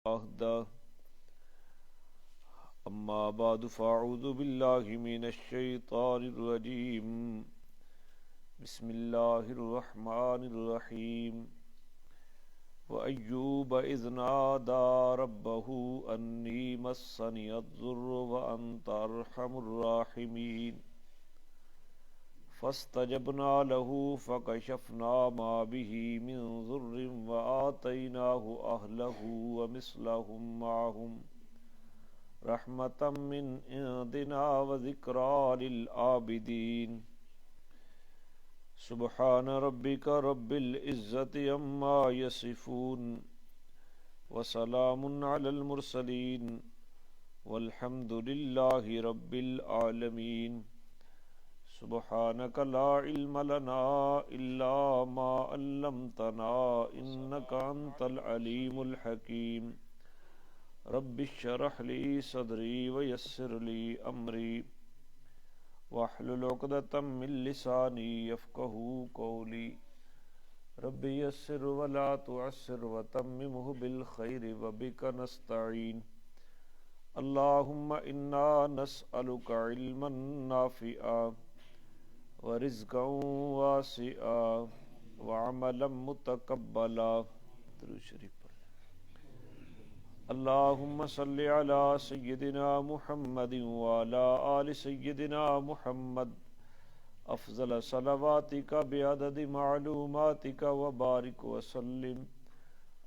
وحده أما بعد فأعوذ بالله من الشيطان الرجيم بسم الله الرحمن الرحيم وأيوب إذ نادى ربه أني مسني الضر وأنت أرحم الراحمين فاستجبنا له فكشفنا ما به من ضر وآتيناه أهله ومثلهم معهم رحمة من عندنا وذكرى للعابدين سبحان ربك رب العزة عما يصفون وسلام على المرسلين والحمد لله رب العالمين سبحانك لا علم لنا إلا ما علمتنا إنك أنت العليم الحكيم رب اشرح لي صدري ويسر لي أمري واحلل عقدة من لساني يفقهوا قولي رب يسر ولا تعسر وتممه بالخير وبك نستعين اللهم إنا نسألك علما نافعا ورزقا واسعا وعملا متقبلا درود شریف پڑھ اللهم صل على سيدنا محمد وعلى آل سيدنا محمد افضل صلواتك بعدد معلوماتك وبارك وسلم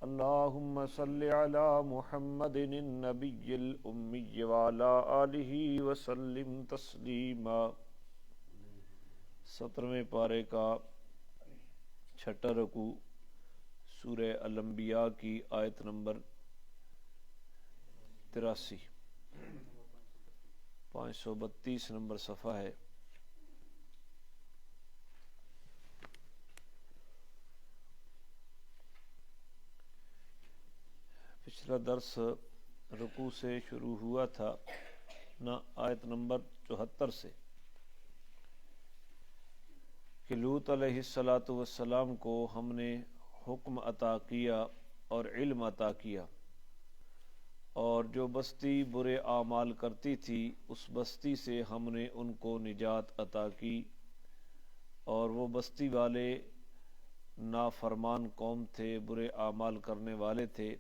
اللهم صل على محمد النبي الأمي وعلى آله وسلم تسلیما 17ویں پارے کا چھٹا رکوع سورہ الانبیاء کی آیت نمبر 83 532 نمبر صفحہ ہے۔ پچھلا درس رکوع سے شروع ہوا تھا نہ آیت نمبر 74 سے کہ لوط علیہ السلام کو ہم نے حکم عطا کیا اور علم عطا کیا، اور جو بستی برے اعمال کرتی تھی اس بستی سے ہم نے ان کو نجات عطا کی، اور وہ بستی والے نافرمان قوم تھے، برے اعمال کرنے والے تھے،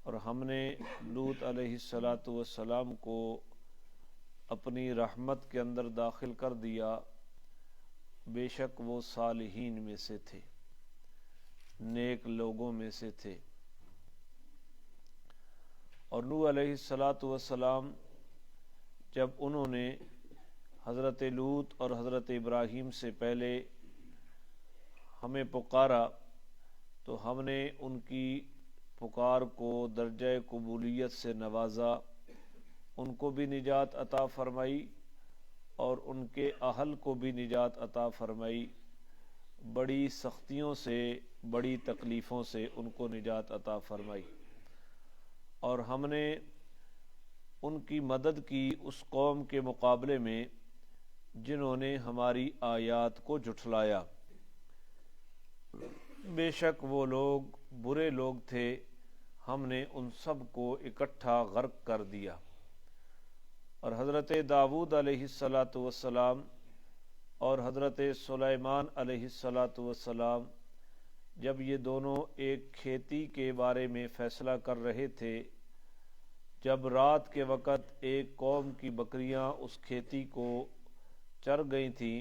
اور ہم نے لوط علیہ السلام کو اپنی رحمت کے اندر داخل کر دیا، بے شک وہ صالحین میں سے تھے، نیک لوگوں میں سے تھے۔ اور نوح علیہ السلام جب انہوں نے حضرت لوط اور حضرت ابراہیم سے پہلے ہمیں پکارا تو ہم نے ان کی پکار کو درجہ قبولیت سے نوازا، ان کو بھی نجات عطا فرمائی اور ان کے اہل کو بھی نجات عطا فرمائی، بڑی سختیوں سے بڑی تکلیفوں سے ان کو نجات عطا فرمائی، اور ہم نے ان کی مدد کی اس قوم کے مقابلے میں جنہوں نے ہماری آیات کو جھٹلایا، بے شک وہ لوگ برے لوگ تھے، ہم نے ان سب کو اکٹھا غرق کر دیا۔ اور حضرت داؤد علیہ السلام اور حضرت سلیمان علیہ السلام جب یہ دونوں ایک کھیتی کے بارے میں فیصلہ کر رہے تھے، جب رات کے وقت ایک قوم کی بکریاں اس کھیتی کو چر گئی تھیں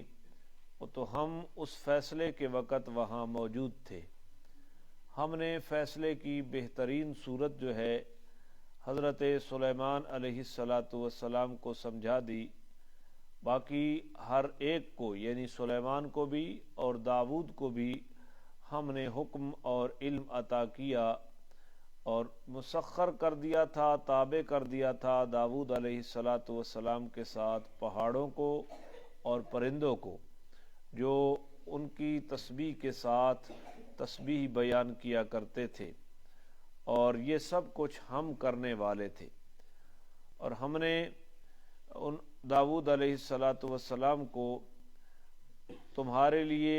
تو ہم اس فیصلے کے وقت وہاں موجود تھے۔ ہم نے فیصلے کی بہترین صورت جو ہے حضرت سلیمان علیہ السلام کو سمجھا دی، باقی ہر ایک کو یعنی سلیمان کو بھی اور داؤد کو بھی ہم نے حکم اور علم عطا کیا اور مسخر کر دیا تھا، تابع کر دیا تھا داؤد علیہ السلام کے ساتھ پہاڑوں کو اور پرندوں کو، جو ان کی تسبیح کے ساتھ تسبیح بیان کیا کرتے تھے، اور یہ سب کچھ ہم کرنے والے تھے۔ اور ہم نے ان داؤد علیہ السلام کو تمہارے لیے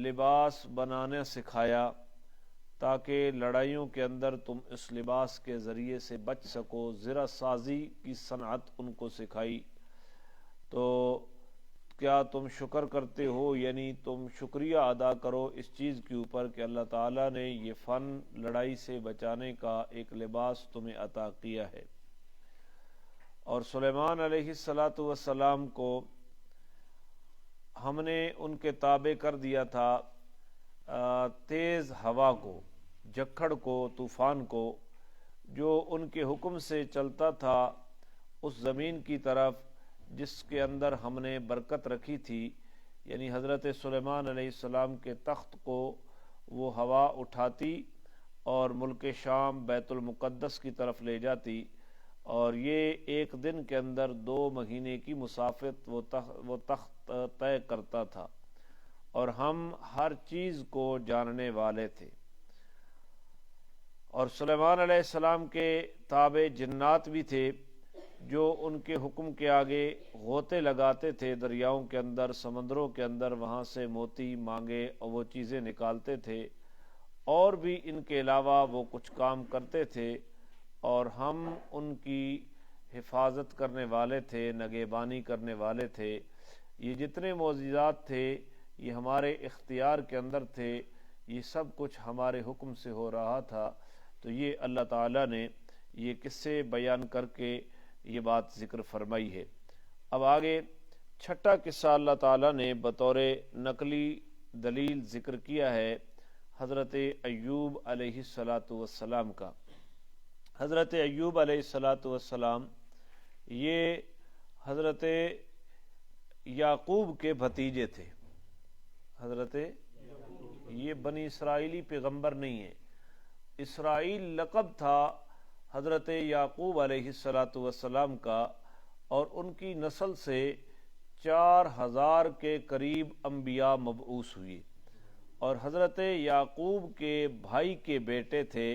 لباس بنانا سکھایا تاکہ لڑائیوں کے اندر تم اس لباس کے ذریعے سے بچ سکو۔ زرہ سازی کی صنعت ان کو سکھائی۔ تو کیا تم شکر کرتے ہو، یعنی تم شکریہ ادا کرو اس چیز کے اوپر کہ اللہ تعالیٰ نے یہ فن لڑائی سے بچانے کا ایک لباس تمہیں عطا کیا ہے۔ اور سلیمان علیہ السلام کو ہم نے ان کے تابع کر دیا تھا تیز ہوا کو، جکھڑ کو، طوفان کو، جو ان کے حکم سے چلتا تھا اس زمین کی طرف جس کے اندر ہم نے برکت رکھی تھی، یعنی حضرت سلیمان علیہ السلام کے تخت کو وہ ہوا اٹھاتی اور ملک شام بیت المقدس کی طرف لے جاتی، اور یہ ایک دن کے اندر 2 مہینے کی مسافت وہ تخت طے کرتا تھا، اور ہم ہر چیز کو جاننے والے تھے۔ اور سلیمان علیہ السلام کے تابع جنات بھی تھے جو ان کے حکم کے آگے غوطے لگاتے تھے، دریاؤں کے اندر، سمندروں کے اندر، وہاں سے موتی مانگے اور وہ چیزیں نکالتے تھے، اور بھی ان کے علاوہ وہ کچھ کام کرتے تھے، اور ہم ان کی حفاظت کرنے والے تھے، نگہبانی کرنے والے تھے۔ یہ جتنے معجزات تھے یہ ہمارے اختیار کے اندر تھے، یہ سب کچھ ہمارے حکم سے ہو رہا تھا۔ تو یہ اللہ تعالیٰ نے یہ قصے بیان کر کے یہ بات ذکر فرمائی ہے۔ اب آگے چھٹا قصہ اللہ تعالیٰ نے بطور نقلی دلیل ذکر کیا ہے حضرت ایوب علیہ السلام کا۔ حضرت ایوب علیہ السلام یہ حضرت یعقوب کے بھتیجے تھے۔ حضرت یہ بنی اسرائیلی پیغمبر نہیں ہے، اسرائیل لقب تھا حضرت یعقوب علیہ السلام کا، اور ان کی نسل سے 4000 کے قریب انبیاء مبعوث ہوئے، اور حضرت یعقوب کے بھائی کے بیٹے تھے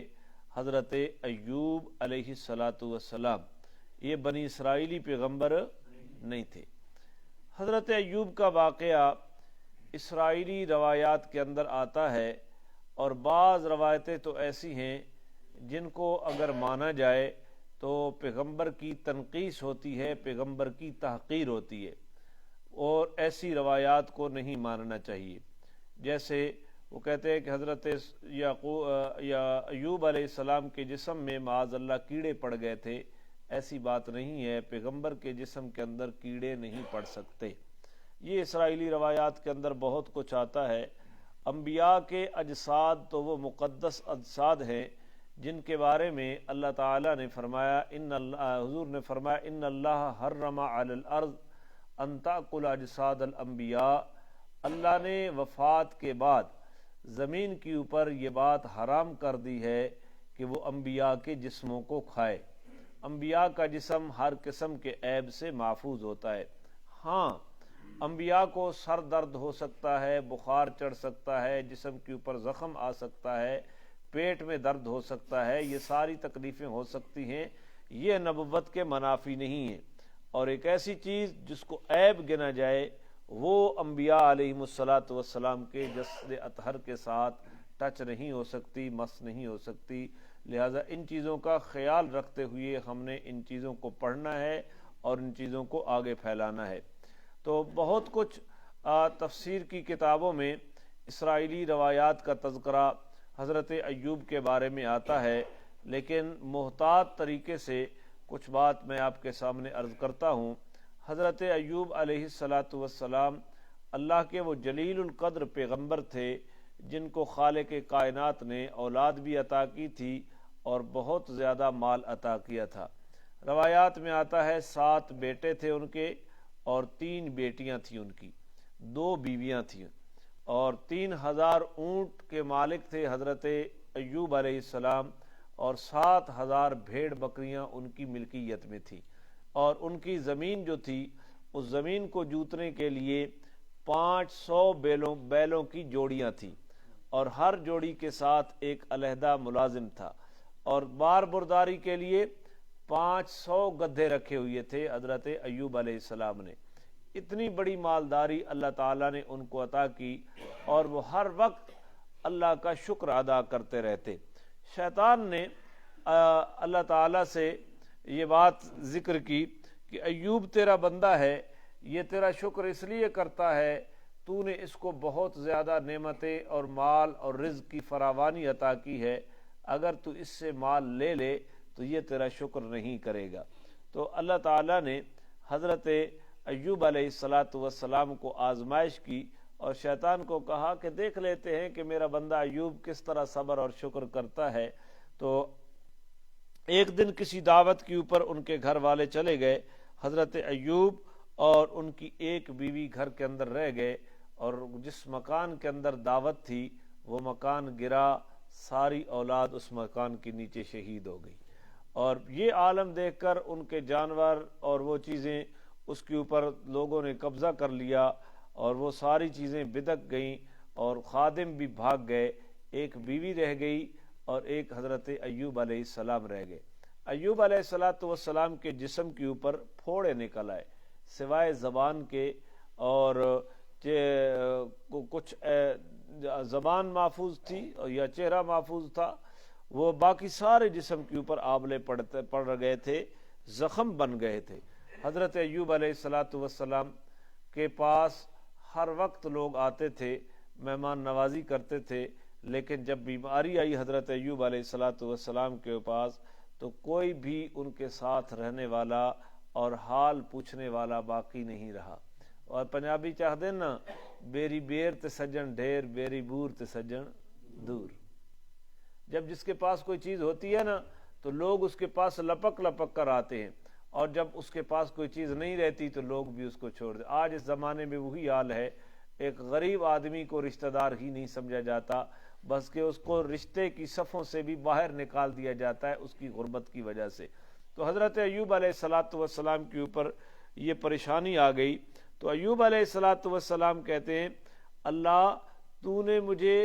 حضرت ایوب علیہ السلام۔ یہ بنی اسرائیلی پیغمبر نہیں تھے۔ حضرت ایوب کا واقعہ اسرائیلی روایات کے اندر آتا ہے، اور بعض روایتیں تو ایسی ہیں جن کو اگر مانا جائے تو پیغمبر کی تنقیص ہوتی ہے، پیغمبر کی تحقیر ہوتی ہے، اور ایسی روایات کو نہیں ماننا چاہیے۔ جیسے وہ کہتے ہیں کہ حضرت ایوب علیہ السلام کے جسم میں معاذ اللہ کیڑے پڑ گئے تھے، ایسی بات نہیں ہے، پیغمبر کے جسم کے اندر کیڑے نہیں پڑ سکتے۔ یہ اسرائیلی روایات کے اندر بہت کچھ آتا ہے۔ انبیاء کے اجساد تو وہ مقدس اجساد ہیں جن کے بارے میں اللہ تعالیٰ نے فرمایا، حضور نے فرمایا ان اللہ حرم علی الارض ان تاکل اجساد الانبیاء، اللہ نے وفات کے بعد زمین کے اوپر یہ بات حرام کر دی ہے کہ وہ انبیاء کے جسموں کو کھائے۔ انبیاء کا جسم ہر قسم کے عیب سے محفوظ ہوتا ہے۔ ہاں، انبیاء کو سر درد ہو سکتا ہے، بخار چڑھ سکتا ہے، جسم کے اوپر زخم آ سکتا ہے، پیٹ میں درد ہو سکتا ہے، یہ ساری تکلیفیں ہو سکتی ہیں، یہ نبوت کے منافی نہیں ہیں۔ اور ایک ایسی چیز جس کو عیب گنا جائے وہ انبیاء علیہم السلام کے جسد اطہر کے ساتھ ٹچ نہیں ہو سکتی، مس نہیں ہو سکتی۔ لہٰذا ان چیزوں کا خیال رکھتے ہوئے ہم نے ان چیزوں کو پڑھنا ہے اور ان چیزوں کو آگے پھیلانا ہے۔ تو بہت کچھ تفسیر کی کتابوں میں اسرائیلی روایات کا تذکرہ حضرت ایوب کے بارے میں آتا ہے، لیکن محتاط طریقے سے کچھ بات میں آپ کے سامنے عرض کرتا ہوں۔ حضرت ایوب علیہ السلام اللہ کے وہ جلیل القدر پیغمبر تھے جن کو خالق کائنات نے اولاد بھی عطا کی تھی اور بہت زیادہ مال عطا کیا تھا۔ روایات میں آتا ہے 7 بیٹے تھے ان کے، اور 3 بیٹیاں تھیں ان کی، 2 بیویاں تھیں، اور 3000 اونٹ کے مالک تھے حضرت ایوب علیہ السلام، اور 7000 بھیڑ بکریاں ان کی ملکیت میں تھی، اور ان کی زمین جو تھی اس زمین کو جوتنے کے لیے 500 بیلوں کی جوڑیاں تھیں، اور ہر جوڑی کے ساتھ ایک علیحدہ ملازم تھا، اور بار برداری کے لیے 500 گدھے رکھے ہوئے تھے حضرت ایوب علیہ السلام نے۔ اتنی بڑی مالداری اللہ تعالیٰ نے ان کو عطا کی، اور وہ ہر وقت اللہ کا شکر ادا کرتے رہتے۔ شیطان نے اللہ تعالیٰ سے یہ بات ذکر کی کہ ایوب تیرا بندہ ہے، یہ تیرا شکر اس لیے کرتا ہے، تو نے اس کو بہت زیادہ نعمتیں اور مال اور رزق کی فراوانی عطا کی ہے، اگر تو اس سے مال لے لے تو یہ تیرا شکر نہیں کرے گا۔ تو اللہ تعالیٰ نے حضرت ایوب علیہ السلام کو آزمائش کی اور شیطان کو کہا کہ دیکھ لیتے ہیں کہ میرا بندہ ایوب کس طرح صبر اور شکر کرتا ہے۔ تو ایک دن کسی دعوت کے اوپر ان کے گھر والے چلے گئے، حضرت ایوب اور ان کی ایک بیوی گھر کے اندر رہ گئے، اور جس مکان کے اندر دعوت تھی وہ مکان گرا، ساری اولاد اس مکان کے نیچے شہید ہو گئی۔ اور یہ عالم دیکھ کر ان کے جانور اور وہ چیزیں اس کے اوپر لوگوں نے قبضہ کر لیا، اور وہ ساری چیزیں بدک گئیں اور خادم بھی بھاگ گئے، ایک بیوی رہ گئی اور ایک حضرت ایوب علیہ السلام رہ گئے۔ ایوب علیہ السلام کے جسم کے اوپر پھوڑے نکل آئے، سوائے زبان کے، اور کچھ زبان محفوظ تھی یا چہرہ محفوظ تھا، وہ باقی سارے جسم کے اوپر آبلے پڑ گئے تھے، زخم بن گئے تھے۔ حضرت ایوب علیہ السلام کے پاس ہر وقت لوگ آتے تھے، مہمان نوازی کرتے تھے، لیکن جب بیماری آئی حضرت ایوب علیہ السلام کے پاس تو کوئی بھی ان کے ساتھ رہنے والا اور حال پوچھنے والا باقی نہیں رہا۔ اور پنجابی چاہتے نا، بیری بیر تے سجن ڈھیر، بیری بور تے سجن دور۔ جب جس کے پاس کوئی چیز ہوتی ہے نا تو لوگ اس کے پاس لپک لپک کر آتے ہیں، اور جب اس کے پاس کوئی چیز نہیں رہتی تو لوگ بھی اس کو چھوڑ دیں۔ آج اس زمانے میں وہی حال ہے، ایک غریب آدمی کو رشتہ دار ہی نہیں سمجھا جاتا، بس کہ اس کو رشتے کی صفوں سے بھی باہر نکال دیا جاتا ہے اس کی غربت کی وجہ سے۔ تو حضرت ایوب علیہ السلام کے اوپر یہ پریشانی آ گئی۔ تو ایوب علیہ السلام کہتے ہیں، اللہ تو نے مجھے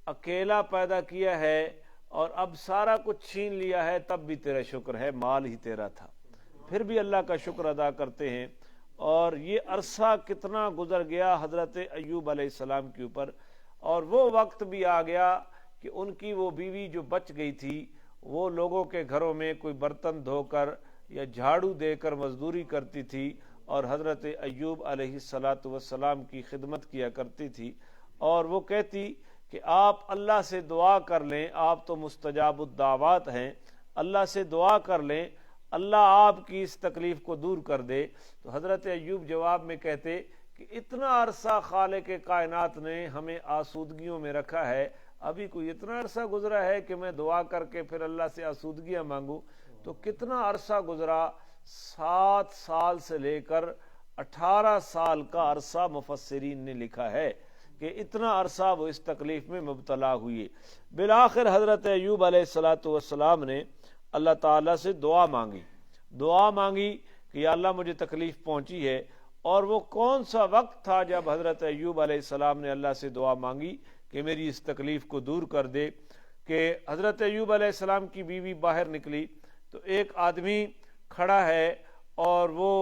اکیلا پیدا کیا ہے اور اب سارا کچھ چھین لیا ہے، تب بھی تیرا شکر ہے، مال ہی تیرا تھا، پھر بھی اللہ کا شکر ادا کرتے ہیں۔ اور یہ عرصہ کتنا گزر گیا حضرت ایوب علیہ السلام کے اوپر، اور وہ وقت بھی آ گیا کہ ان کی وہ بیوی جو بچ گئی تھی وہ لوگوں کے گھروں میں کوئی برتن دھو کر یا جھاڑو دے کر مزدوری کرتی تھی، اور حضرت ایوب علیہ السلام کی خدمت کیا کرتی تھی، اور وہ کہتی کہ آپ اللہ سے دعا کر لیں، آپ تو مستجاب الدعوات ہیں، اللہ سے دعا کر لیں، اللہ آپ کی اس تکلیف کو دور کر دے۔ تو حضرت ایوب جواب میں کہتے کہ اتنا عرصہ خالق کائنات نے ہمیں آسودگیوں میں رکھا ہے، ابھی کوئی اتنا عرصہ گزرا ہے کہ میں دعا کر کے پھر اللہ سے آسودگیاں مانگوں؟ تو کتنا عرصہ گزرا، 7 سال سے لے کر 18 سال کا عرصہ مفسرین نے لکھا ہے کہ اتنا عرصہ وہ اس تکلیف میں مبتلا ہوئے۔ بالآخر حضرت ایوب علیہ السلام نے اللہ تعالیٰ سے دعا مانگی کہ یا اللہ مجھے تکلیف پہنچی ہے۔ اور وہ کون سا وقت تھا جب حضرت ایوب علیہ السلام نے اللہ سے دعا مانگی کہ میری اس تکلیف کو دور کر دے، کہ حضرت ایوب علیہ السلام کی بیوی باہر نکلی تو ایک آدمی کھڑا ہے اور وہ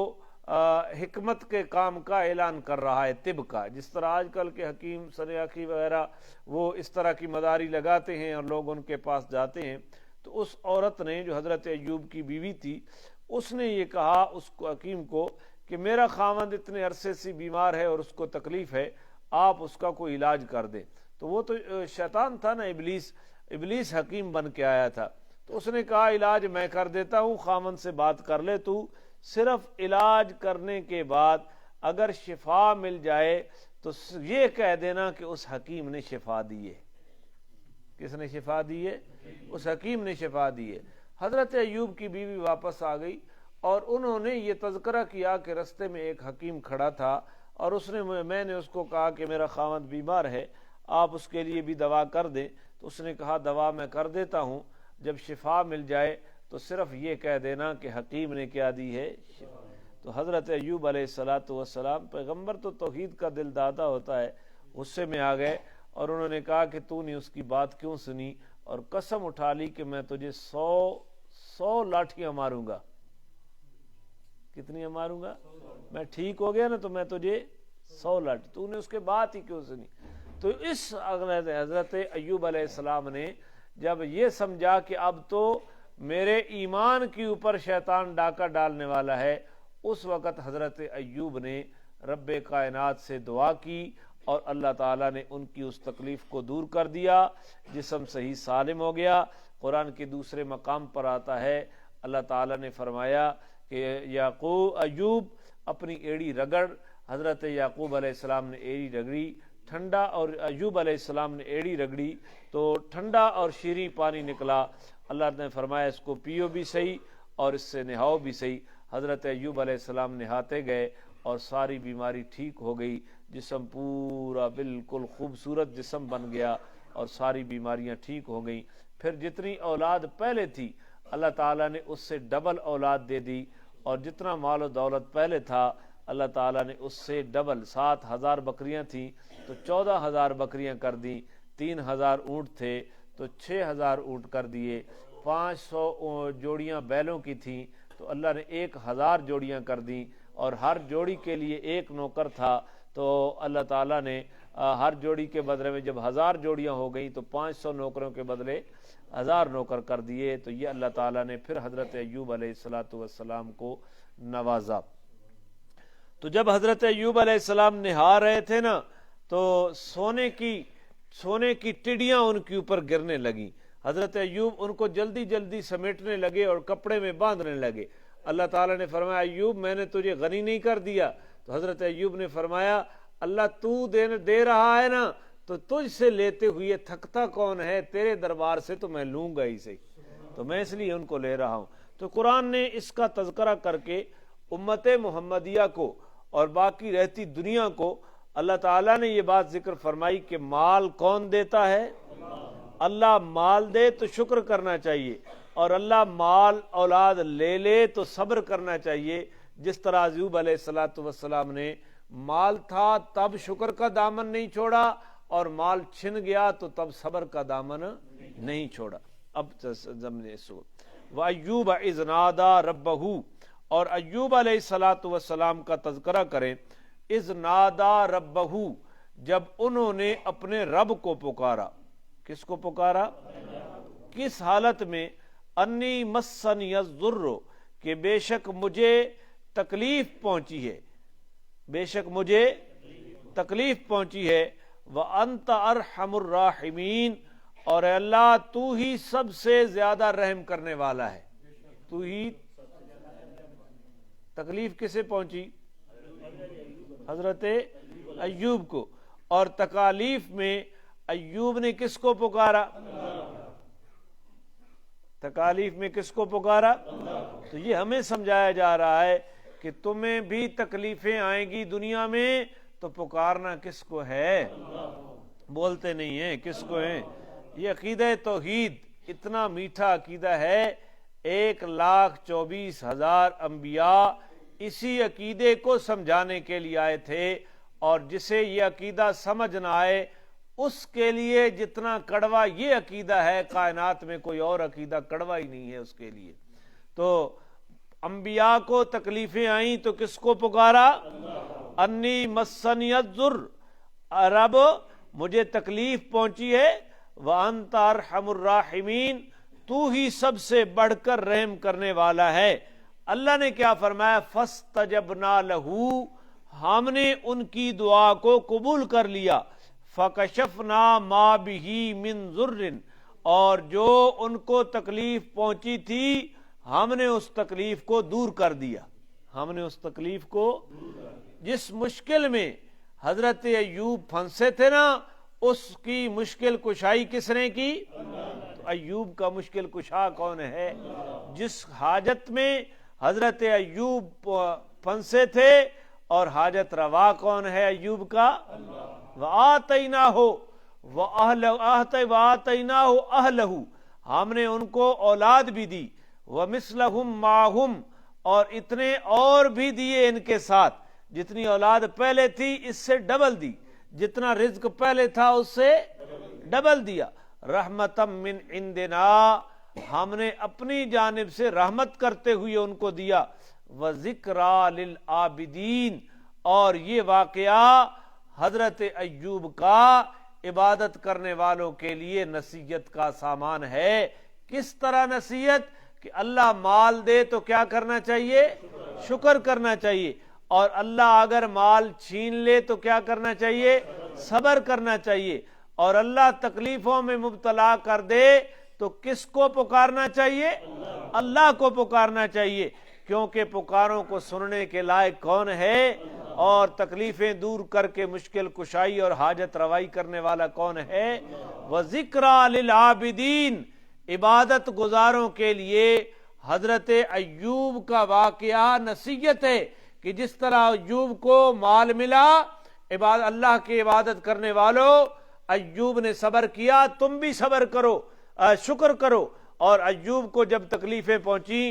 حکمت کے کام کا اعلان کر رہا ہے، طب کا، جس طرح آج کل کے حکیم سریاقی وغیرہ وہ اس طرح کی مداری لگاتے ہیں اور لوگ ان کے پاس جاتے ہیں۔ تو اس عورت نے جو حضرت ایوب کی بیوی تھی، اس نے یہ کہا اس کو حکیم کو کہ میرا خاوند اتنے عرصے سے بیمار ہے اور اس کو تکلیف ہے، آپ اس کا کوئی علاج کر دیں۔ تو وہ تو شیطان تھا نا، ابلیس حکیم بن کے آیا تھا۔ تو اس نے کہا علاج میں کر دیتا ہوں، خاوند سے بات کر لے تو، صرف علاج کرنے کے بعد اگر شفا مل جائے تو یہ کہہ دینا کہ اس حکیم نے شفا دی ہے۔ کس نے شفا دی ہے؟ اس حکیم نے شفا دی ہے۔ حضرت ایوب کی بیوی واپس آ گئی اور انہوں نے یہ تذکرہ کیا کہ رستے میں ایک حکیم کھڑا تھا اور میں نے اس کو کہا کہ میرا خاوند بیمار ہے، آپ اس کے لیے بھی دوا کر دیں۔ تو اس نے کہا دوا میں کر دیتا ہوں، جب شفا مل جائے تو صرف یہ کہہ دینا کہ حکیم نے کیا دی ہے، شفا۔ تو حضرت ایوب علیہ السلام، پیغمبر تو توحید کا دل دادا ہوتا ہے، غصے میں آ گئے اور انہوں نے کہا کہ تو نے اس کی بات کیوں سنی، اور قسم اٹھا لی کہ میں تجھے 100 لاٹھیاں ماروں گا۔ کتنی ماروں گا؟ میں ٹھیک ہو گیا نا تو میں تجھے 100 لاٹھی، تو نے اس کے بات ہی کیوں سنی؟ تو اس حضرت ایوب علیہ السلام نے جب یہ سمجھا کہ اب تو میرے ایمان کے اوپر شیطان ڈاکہ ڈالنے والا ہے، اس وقت حضرت ایوب نے رب کائنات سے دعا کی اور اللہ تعالیٰ نے ان کی اس تکلیف کو دور کر دیا، جسم صحیح سالم ہو گیا۔ قرآن کے دوسرے مقام پر آتا ہے، اللہ تعالیٰ نے فرمایا کہ یعقوب ایوب اپنی ایڑی رگڑ، حضرت یعقوب علیہ السلام نے ایڑی رگڑی ٹھنڈا، اور ایوب علیہ السلام نے ایڑی رگڑی تو ٹھنڈا اور شیریں پانی نکلا۔ اللہ نے فرمایا اس کو پیو بھی صحیح اور اس سے نہاؤ بھی صحیح۔ حضرت ایوب علیہ السلام نہاتے گئے اور ساری بیماری ٹھیک ہو گئی، جسم پورا بالکل خوبصورت جسم بن گیا اور ساری بیماریاں ٹھیک ہو گئیں۔ پھر جتنی اولاد پہلے تھی اللہ تعالیٰ نے اس سے ڈبل اولاد دے دی، اور جتنا مال و دولت پہلے تھا اللہ تعالیٰ نے اس سے ڈبل، 7,000 بکریاں تھیں تو 14,000 بکریاں کر دیں، 3,000 اونٹ تھے تو 6,000 اونٹ کر دیے، 500 جوڑیاں بیلوں کی تھیں تو اللہ نے 1,000 جوڑیاں کر دیں، اور ہر جوڑی کے لیے ایک نوکر تھا تو اللہ تعالیٰ نے ہر جوڑی کے بدلے میں جب 1,000 جوڑیاں ہو گئیں تو 500 نوکروں کے بدلے 1,000 نوکر کر دیے۔ تو یہ اللہ تعالیٰ نے پھر حضرت ایوب علیہ السلام کو نوازا۔ تو جب حضرت ایوب علیہ السلام نہا رہے تھے نا تو سونے کی ٹڈیاں ان کے اوپر گرنے لگیں۔ حضرت ایوب ان کو جلدی جلدی سمیٹنے لگے اور کپڑے میں باندھنے لگے۔ اللہ تعالیٰ نے فرمایا ایوب میں نے تجھے غنی نہیں کر دیا؟ تو حضرت ایوب نے فرمایا اللہ تو دے رہا ہے نا تو تجھ سے لیتے ہوئے تھکتا کون ہے، تیرے دربار سے تو میں لوں گا ہی صحیح، تو میں اس لیے ان کو لے رہا ہوں۔ تو قرآن نے اس کا تذکرہ کر کے امت محمدیہ کو اور باقی رہتی دنیا کو اللہ تعالیٰ نے یہ بات ذکر فرمائی کہ مال کون دیتا ہے؟ اللہ مال دے تو شکر کرنا چاہیے، اور اللہ مال اولاد لے لے تو صبر کرنا چاہیے۔ جس طرح ایوب علیہ السلام نے مال تھا تب شکر کا دامن نہیں چھوڑا، اور مال چھن گیا تو تب صبر کا دامن نہیں چھوڑا۔ اب وَأَيُّوبَ إِذْ نَادَى رَبَّهُ، اور ایوب علیہ السلام کا تذکرہ کریں۔ اذ نادا ربہ، جب انہوں نے اپنے رب کو پکارا۔ کس کو پکارا؟ کس حالت میں؟ انی مسنی الضر، کہ بے شک مجھے تکلیف پہنچی ہے، بے شک مجھے تکلیف پہنچی ہے۔ وانت ارحم الراحمین، اور اے اللہ تو ہی سب سے زیادہ رحم کرنے والا ہے۔ تو ہی تکلیف کسے پہنچی؟ حضرت ایوب کو۔ اور تکالیف میں ایوب نے کس کو پکارا؟ تکالیف میں کس کو پکارا؟ تو یہ ہمیں سمجھایا جا رہا ہے کہ تمہیں بھی تکلیفیں آئیں گی دنیا میں تو پکارنا کس کو ہے؟ بولتے نہیں ہیں کس کو ہیں؟ یہ عقیدہ توحید اتنا میٹھا عقیدہ ہے، 1,24,000 انبیاء اسی عقیدے کو سمجھانے کے لیے آئے تھے، اور جسے یہ عقیدہ سمجھ نہ آئے اس کے لیے جتنا کڑوا یہ عقیدہ ہے کائنات میں کوئی اور عقیدہ کڑوا ہی نہیں ہے اس کے لیے۔ تو انبیاء کو تکلیفیں آئیں تو کس کو پکارا؟ انی مسنی الضر، رب مجھے تکلیف پہنچی ہے، وانت ارحم الراحمین، تو ہی سب سے بڑھ کر رحم کرنے والا ہے۔ اللہ نے کیا فرمایا؟ فاستجبنا لہ، ہم نے ان کی دعا کو قبول کر لیا۔ فکشفنا ما بہ من ضر، اور جو ان کو تکلیف پہنچی تھی ہم نے اس تکلیف کو دور کر دیا۔ ہم نے اس تکلیف کو، جس مشکل میں حضرت ایوب پھنسے تھے نا اس کی مشکل کشائی کس نے کی؟ تو ایوب کا مشکل کشا کون ہے؟ جس حاجت میں حضرت ایوب پھنسے تھے، اور حاجت روا کون ہے ایوب کا؟ وَآتَيْنَاهُ أَهْلَهُ، ہم نے ان کو اولاد بھی دی، وَمِثْلَهُمْ مَعَهُمْ، اور اتنے اور بھی دیے ان کے ساتھ، جتنی اولاد پہلے تھی اس سے ڈبل دی، جتنا رزق پہلے تھا اس سے ڈبل دیا۔ رحمتم من عندنا، ہم نے اپنی جانب سے رحمت کرتے ہوئے ان کو دیا۔ وذکریٰ للعابدین، اور یہ واقعہ حضرت ایوب کا عبادت کرنے والوں کے لیے نصیحت کا سامان ہے۔ کس طرح نصیحت؟ کہ اللہ مال دے تو کیا کرنا چاہیے؟ شکر کرنا چاہیے، اور اللہ اگر مال چھین لے تو کیا کرنا چاہیے؟ صبر کرنا چاہیے، اور اللہ تکلیفوں میں مبتلا کر دے تو کس کو پکارنا چاہیے؟ اللہ کو پکارنا چاہیے، کیونکہ پکاروں کو سننے کے لائق کون ہے، اور تکلیفیں دور کر کے مشکل کشائی اور حاجت روائی کرنے والا کون ہے؟ وَذِكْرَى لِلْعَابِدِينَ، عبادت گزاروں کے لیے حضرت ایوب کا واقعہ نصیحت ہے، کہ جس طرح ایوب کو مال ملا، اللہ کی عبادت کرنے والوں، ایوب نے صبر کیا، تم بھی صبر کرو، شکر کرو، اور ایوب کو جب تکلیفیں پہنچی،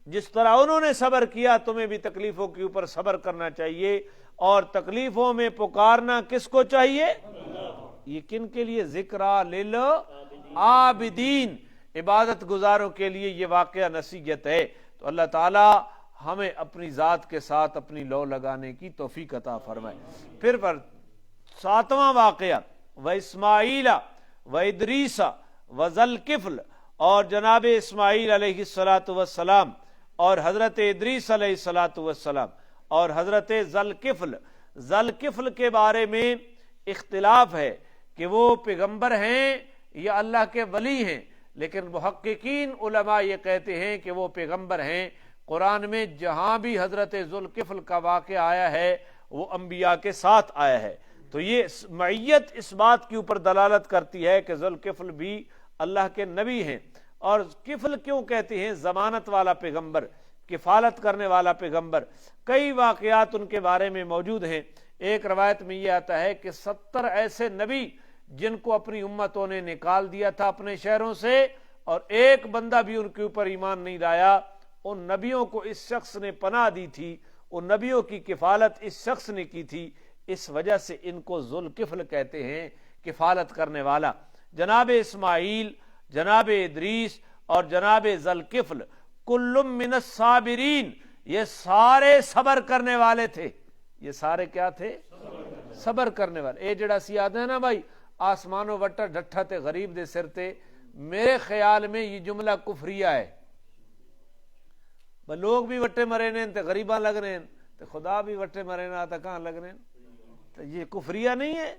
جس طرح انہوں نے صبر کیا، تمہیں بھی تکلیفوں کے اوپر صبر کرنا چاہیے، اور تکلیفوں میں پکارنا کس کو چاہیے؟ یہ کن کے لیے؟ ذکرى للعابدین، عبادت گزاروں کے لیے یہ واقعہ نصیحت ہے۔ تو اللہ تعالی ہمیں اپنی ذات کے ساتھ اپنی لو لگانے کی توفیق عطا فرمائے۔ پھر 7واں واقعہ، وَإِسْمَاعِيلَ وَإِدْرِيسَ وَذَا الْكِفْلِ، اور جناب اسماعیل علیہ السلام اور حضرت ادریس علیہ السلام اور حضرت ذا الکفل کے بارے میں اختلاف ہے کہ وہ پیغمبر ہیں یا اللہ کے ولی ہیں، لیکن محققین علماء یہ کہتے ہیں کہ وہ پیغمبر ہیں۔ قرآن میں جہاں بھی حضرت ذو الکفل کا واقعہ آیا ہے وہ انبیاء کے ساتھ آیا ہے، تو یہ معیت اس بات کے اوپر دلالت کرتی ہے کہ ذو الکفل بھی اللہ کے نبی ہیں۔ اور کفل کیوں کہتے ہیں؟ ضمانت والا پیغمبر، کفالت کرنے والا پیغمبر۔ کئی واقعات ان کے بارے میں موجود ہیں۔ ایک روایت میں یہ آتا ہے کہ 70 ایسے نبی جن کو اپنی امتوں نے نکال دیا تھا اپنے شہروں سے، اور ایک بندہ بھی ان کے اوپر ایمان نہیں لایا، ان نبیوں کو اس شخص نے پناہ دی تھی، ان نبیوں کی کفالت اس شخص نے کی تھی، اس وجہ سے ان کو ذو الکفل کہتے ہیں، کفالت کرنے والا۔ جناب اسماعیل، جناب ادریس اور جناب ذا الکفل کل من الصابرین، یہ سارے صبر کرنے والے تھے۔ یہ سارے کیا تھے؟ صبر کرنے والے۔ اے جڑا سی آدھے نا بھائی آسمانوں وٹا ڈٹھا تے غریب دے سر تے، میرے خیال میں یہ جملہ کفریہ ہے۔ لوگ بھی وٹے مرے نے تے غریباں لگ رہے ہیں، تے خدا بھی وٹے مرے نا تا کہاں لگ رہے ہیں، تو یہ کفریہ نہیں ہے۔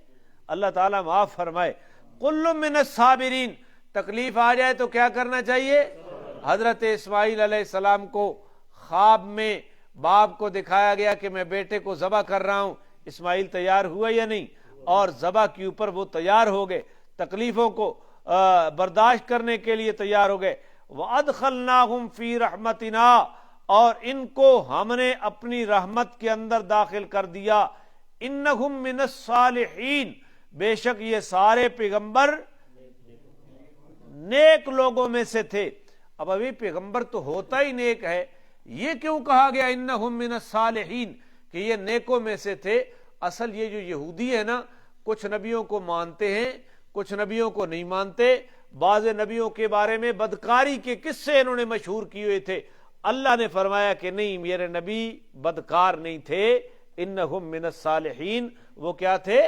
اللہ تعالیٰ معاف فرمائے۔ کل من الصابرین، تکلیف آ جائے تو کیا کرنا چاہیے؟ حضرت اسماعیل علیہ السلام کو خواب میں باپ کو دکھایا گیا کہ میں بیٹے کو ذبح کر رہا ہوں، اسماعیل تیار ہوا یا نہیں؟ اور ذبح کے اوپر وہ تیار ہو گئے، تکلیفوں کو برداشت کرنے کے لیے تیار ہو گئے۔ وَأَدْخَلْنَاهُمْ فِي رَحْمَتِنَا، اور ان کو ہم نے اپنی رحمت کے اندر داخل کر دیا۔ إِنَّهُمْ مِنَ الصَّالِحِينَ، بے شک یہ سارے پیغمبر نیک لوگوں میں سے تھے۔ اب ابھی پیغمبر تو ہوتا ہی نیک ہے، یہ کیوں کہا گیا انہم من الصالحین کہ یہ نیکوں میں سے تھے؟ اصل یہ جو یہودی ہے نا، کچھ نبیوں کو مانتے ہیں، کچھ نبیوں کو نہیں مانتے، بعض نبیوں کے بارے میں بدکاری کے قصے انہوں نے مشہور کیے ہوئے تھے۔ اللہ نے فرمایا کہ نہیں، میرے نبی بدکار نہیں تھے، انہم من الصالحین، وہ کیا تھے؟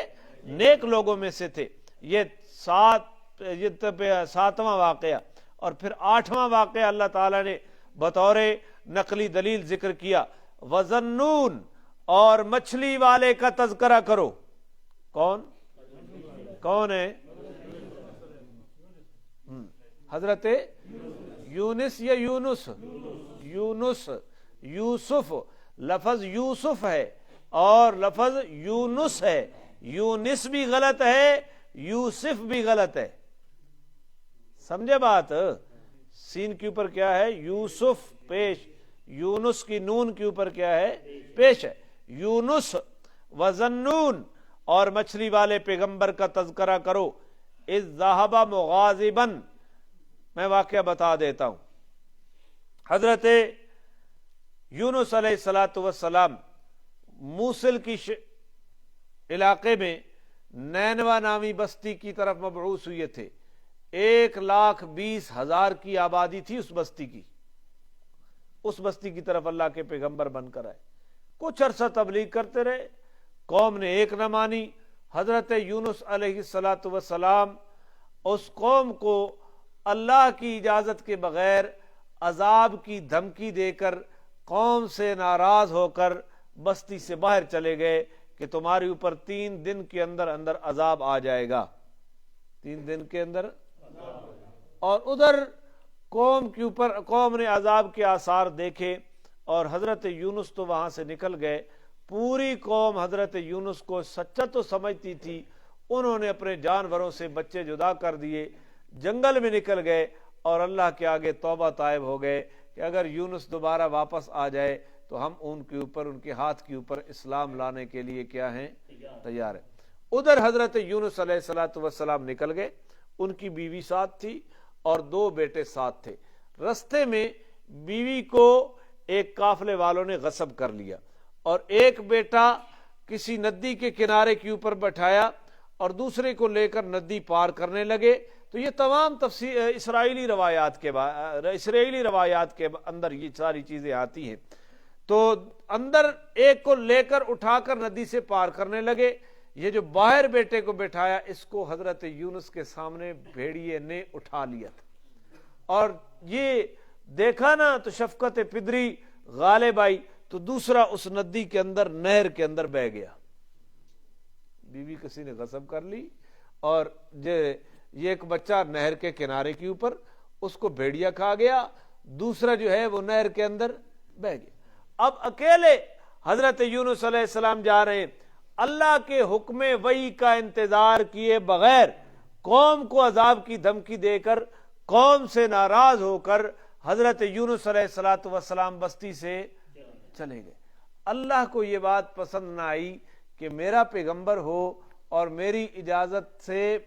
نیک لوگوں میں سے تھے۔ یہ 7واں واقعہ۔ اور پھر 8واں واقعہ اللہ تعالیٰ نے بطور نقلی دلیل ذکر کیا، وَذَنُّونَ، اور مچھلی والے کا تذکرہ کرو۔ کون ہے؟ حضرت یونس یا یونس؟ یوسف، لفظ یوسف ہے اور لفظ یونس ہے۔ یونس بھی غلط ہے، یوسف بھی غلط ہے، سمجھے بات؟ سین کے اوپر کیا ہے؟ یوسف پیش، یونس کی نون کے اوپر کیا ہے؟ پیش ہے، یونس۔ وَذَنُّونَ، اور مچھلی والے پیغمبر کا تذکرہ کرو، اذ ذہب مغاضباً۔ میں واقعہ بتا دیتا ہوں۔ حضرت یونس علیہ السلام موصل کی علاقے میں نینوا نامی بستی کی طرف مبعوث ہوئے تھے۔ 1,20,000 کی آبادی تھی اس بستی کی۔ اس بستی کی طرف اللہ کے پیغمبر بن کر آئے، کچھ عرصہ تبلیغ کرتے رہے، قوم نے ایک نہ مانی، حضرت یونس علیہ السلام اس قوم کو اللہ کی اجازت کے بغیر عذاب کی دھمکی دے کر قوم سے ناراض ہو کر بستی سے باہر چلے گئے کہ تمہارے اوپر 3 دن کے اندر اندر عذاب آ جائے گا، 3 دن کے اندر۔ اور ادھر قوم نے عذاب کے آثار دیکھے اور حضرت یونس تو وہاں سے نکل گئے۔ پوری قوم حضرت یونس کو سچا تو سمجھتی تھی، انہوں نے اپنے جانوروں سے بچے جدا کر دیے، جنگل میں نکل گئے اور اللہ کے آگے توبہ طائب ہو گئے کہ اگر یونس دوبارہ واپس آ جائے تو ہم ان کے اوپر، ان کے ہاتھ کے اوپر اسلام لانے کے لیے کیا ہیں، تیار ہیں۔ ادھر حضرت یونس علیہ السلام نکل گئے، ان کی بیوی ساتھ تھی اور 2 بیٹے ساتھ تھے۔ رستے میں بیوی کو ایک قافلے والوں نے غصب کر لیا اور ایک بیٹا کسی ندی کے کنارے کے اوپر بٹھایا اور دوسرے کو لے کر ندی پار کرنے لگے۔ تو یہ تمام اسرائیلی روایات کے اندر یہ ساری چیزیں آتی ہیں۔ تو اندر ایک کو لے کر اٹھا کر ندی سے پار کرنے لگے، یہ جو باہر بیٹے کو بٹھایا اس کو حضرت یونس کے سامنے بھیڑیے نے اٹھا لیا تھا، اور یہ دیکھا نا تو شفقت پدری غالب آئی تو دوسرا اس ندی کے اندر، نہر کے اندر بہ گیا۔ بیوی کسی نے غصب کر لی اور یہ ایک بچہ نہر کے کنارے کے اوپر، اس کو بھیڑیا کھا گیا، دوسرا جو ہے وہ نہر کے اندر بہ گیا۔ اب اکیلے حضرت یونس علیہ السلام جا رہے ہیں، اللہ کے حکم وحی کا انتظار کیے بغیر قوم کو عذاب کی دھمکی دے کر، قوم سے ناراض ہو کر حضرت یونس علیہ السلام بستی سے چلے گئے۔ اللہ کو یہ بات پسند نہ آئی کہ میرا پیغمبر ہو اور میری اجازت سے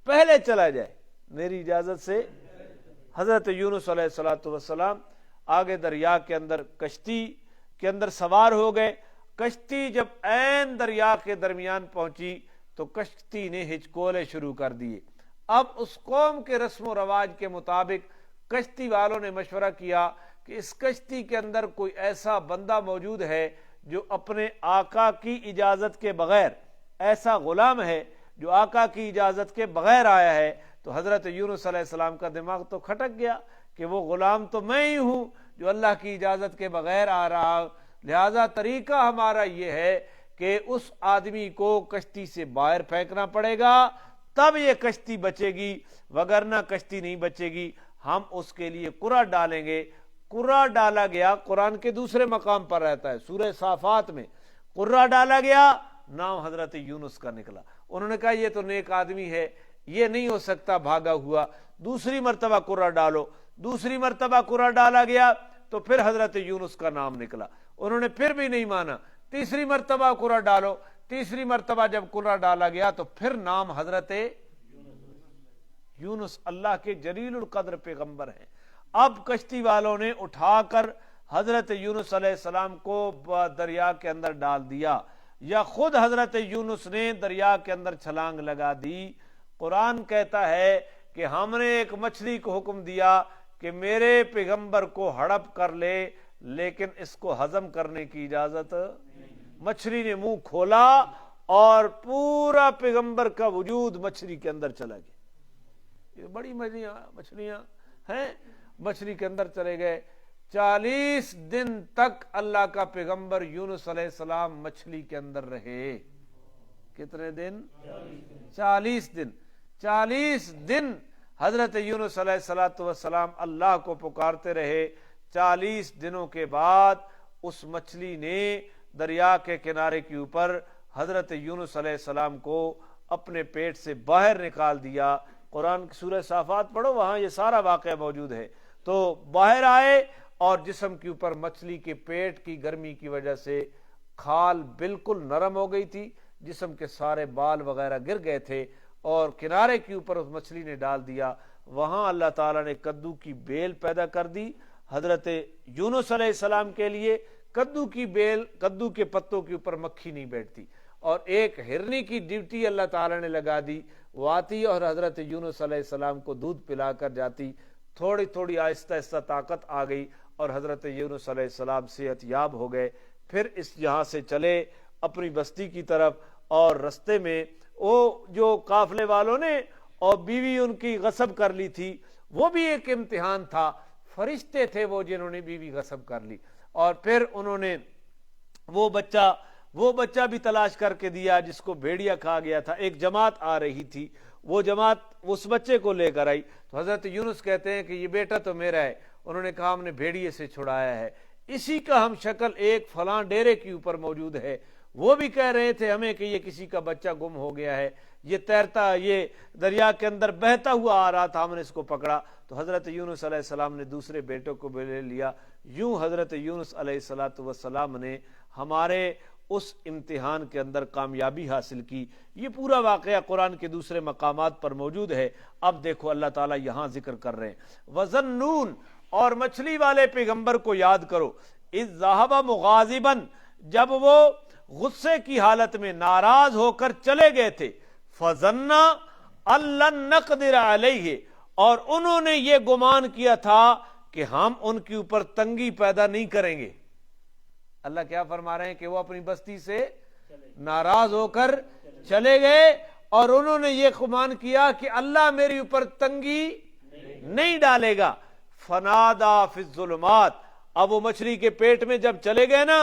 پہلے چلا جائے، میری اجازت سے۔ حضرت یونس علیہ السلام آگے دریا کے اندر، کشتی کے اندر سوار ہو گئے۔ کشتی جب عین دریا کے درمیان پہنچی تو کشتی نے ہچکولے شروع کر دیے۔ اب اس قوم کے رسم و رواج کے مطابق کشتی والوں نے مشورہ کیا کہ اس کشتی کے اندر کوئی ایسا بندہ موجود ہے جو اپنے آقا کی اجازت کے بغیر، ایسا غلام ہے جو آقا کی اجازت کے بغیر آیا ہے۔ تو حضرت یونس علیہ السلام کا دماغ تو کھٹک گیا کہ وہ غلام تو میں ہی ہوں جو اللہ کی اجازت کے بغیر آ رہا، لہذا طریقہ ہمارا یہ ہے کہ اس آدمی کو کشتی سے باہر پھینکنا پڑے گا، تب یہ کشتی بچے گی، وگرنہ کشتی نہیں بچے گی۔ ہم اس کے لیے قرعہ ڈالیں گے۔ قرعہ ڈالا گیا، قرآن کے دوسرے مقام پر رہتا ہے، سورہ صافات میں قرعہ ڈالا گیا، نام حضرت یونس کا نکلا۔ انہوں نے کہا یہ تو نیک آدمی ہے، یہ نہیں ہو سکتا بھاگا ہوا، دوسری مرتبہ قرعہ ڈالو۔ دوسری مرتبہ قرعہ ڈالا گیا تو پھر حضرت یونس کا نام نکلا، انہوں نے پھر بھی نہیں مانا۔ تیسری مرتبہ قرعہ ڈالو، تیسری مرتبہ جب قرعہ ڈالا گیا تو پھر نام حضرت یونس، اللہ کے جلیل القدر پیغمبر ہیں۔ اب کشتی والوں نے اٹھا کر حضرت یونس علیہ السلام کو دریا کے اندر ڈال دیا، یا خود حضرت یونس نے دریا کے اندر چھلانگ لگا دی۔ قرآن کہتا ہے کہ ہم نے ایک مچھلی کو حکم دیا کہ میرے پیغمبر کو ہڑپ کر لے، لیکن اس کو ہضم کرنے کی اجازت۔ مچھلی نے منہ کھولا اور پورا پیغمبر کا وجود مچھلی کے اندر چلا گیا۔ یہ بڑی مچھلیاں ہیں، مچھلی کے اندر چلے گئے۔ 40 دن تک اللہ کا پیغمبر یونس علیہ السلام مچھلی کے اندر رہے۔ کتنے دن؟ 40 دن۔ 40 دن حضرت یونس علیہ السلام اللہ کو پکارتے رہے۔ 40 دنوں کے بعد اس مچھلی نے دریا کے کنارے کے اوپر حضرت یونس علیہ السلام کو اپنے پیٹ سے باہر نکال دیا۔ قرآن کی سورہ صافات پڑھو، وہاں یہ سارا واقعہ موجود ہے۔ تو باہر آئے اور جسم کے اوپر مچھلی کے پیٹ کی گرمی کی وجہ سے کھال بالکل نرم ہو گئی تھی، جسم کے سارے بال وغیرہ گر گئے تھے، اور کنارے کے اوپر اس مچھلی نے ڈال دیا۔ وہاں اللہ تعالیٰ نے کدو کی بیل پیدا کر دی حضرت یونس علیہ السلام کے لیے۔ کدو کی بیل، کدو کے پتوں کے اوپر مکھی نہیں بیٹھتی، اور ایک ہرنی کی ڈیوٹی اللہ تعالیٰ نے لگا دی، وہ آتی اور حضرت یونس علیہ السلام کو دودھ پلا کر جاتی۔ تھوڑی تھوڑی آہستہ آہستہ طاقت آ گئی اور حضرت یونس علیہ السلام صحت یاب ہو گئے۔ پھر اس یہاں سے چلے اپنی بستی کی طرف، اور رستے میں وہ جو قافلے والوں نے اور بیوی ان کی غصب کر لی تھی، وہ بھی ایک امتحان تھا. فرشتے تھے وہ جنہوں نے بیوی غصب کر لی، اور پھر انہوں نے وہ بچہ بھی تلاش کر کے دیا جس کو بھیڑیا کھا گیا تھا. ایک جماعت آ رہی تھی، وہ جماعت اس بچے کو لے کر آئی تو حضرت یونس کہتے ہیں کہ یہ بیٹا تو میرا ہے. انہوں نے کہا ہم نے بھیڑیے سے چھڑایا ہے، اسی کا ہم شکل ایک فلاں ڈیرے کے اوپر موجود ہے. وہ بھی کہہ رہے تھے ہمیں کہ یہ کسی کا بچہ گم ہو گیا ہے، یہ تیرتا، یہ دریا کے اندر بہتا ہوا آ رہا تھا، ہم نے اس کو پکڑا. تو حضرت یونس علیہ السلام نے دوسرے بیٹوں کو بھی لے لیا. یوں حضرت یونس علیہ السلام نے ہمارے اس امتحان کے اندر کامیابی حاصل کی. یہ پورا واقعہ قرآن کے دوسرے مقامات پر موجود ہے. اب دیکھو اللہ تعالیٰ یہاں ذکر کر رہے ہیں وَظَنُّونَ، اور مچھلی والے پیغمبر کو یاد کرو. اِذ ذَهَبَ مُغَاضِبًا، جب وہ غصے کی حالت میں ناراض ہو کر چلے گئے تھے. فَظَنَّ أَن لَّن نَّقْدِرَ عَلَيْهِ، اور انہوں نے یہ گمان کیا تھا کہ ہم ان کے اوپر تنگی پیدا نہیں کریں گے. اللہ کیا فرما رہے ہیں کہ وہ اپنی بستی سے ناراض ہو کر چلے گئے اور انہوں نے یہ گمان کیا کہ اللہ میری اوپر تنگی نہیں ڈالے گا. فنادا فی الظلمات، اب وہ مچھلی کے پیٹ میں جب چلے گئے نا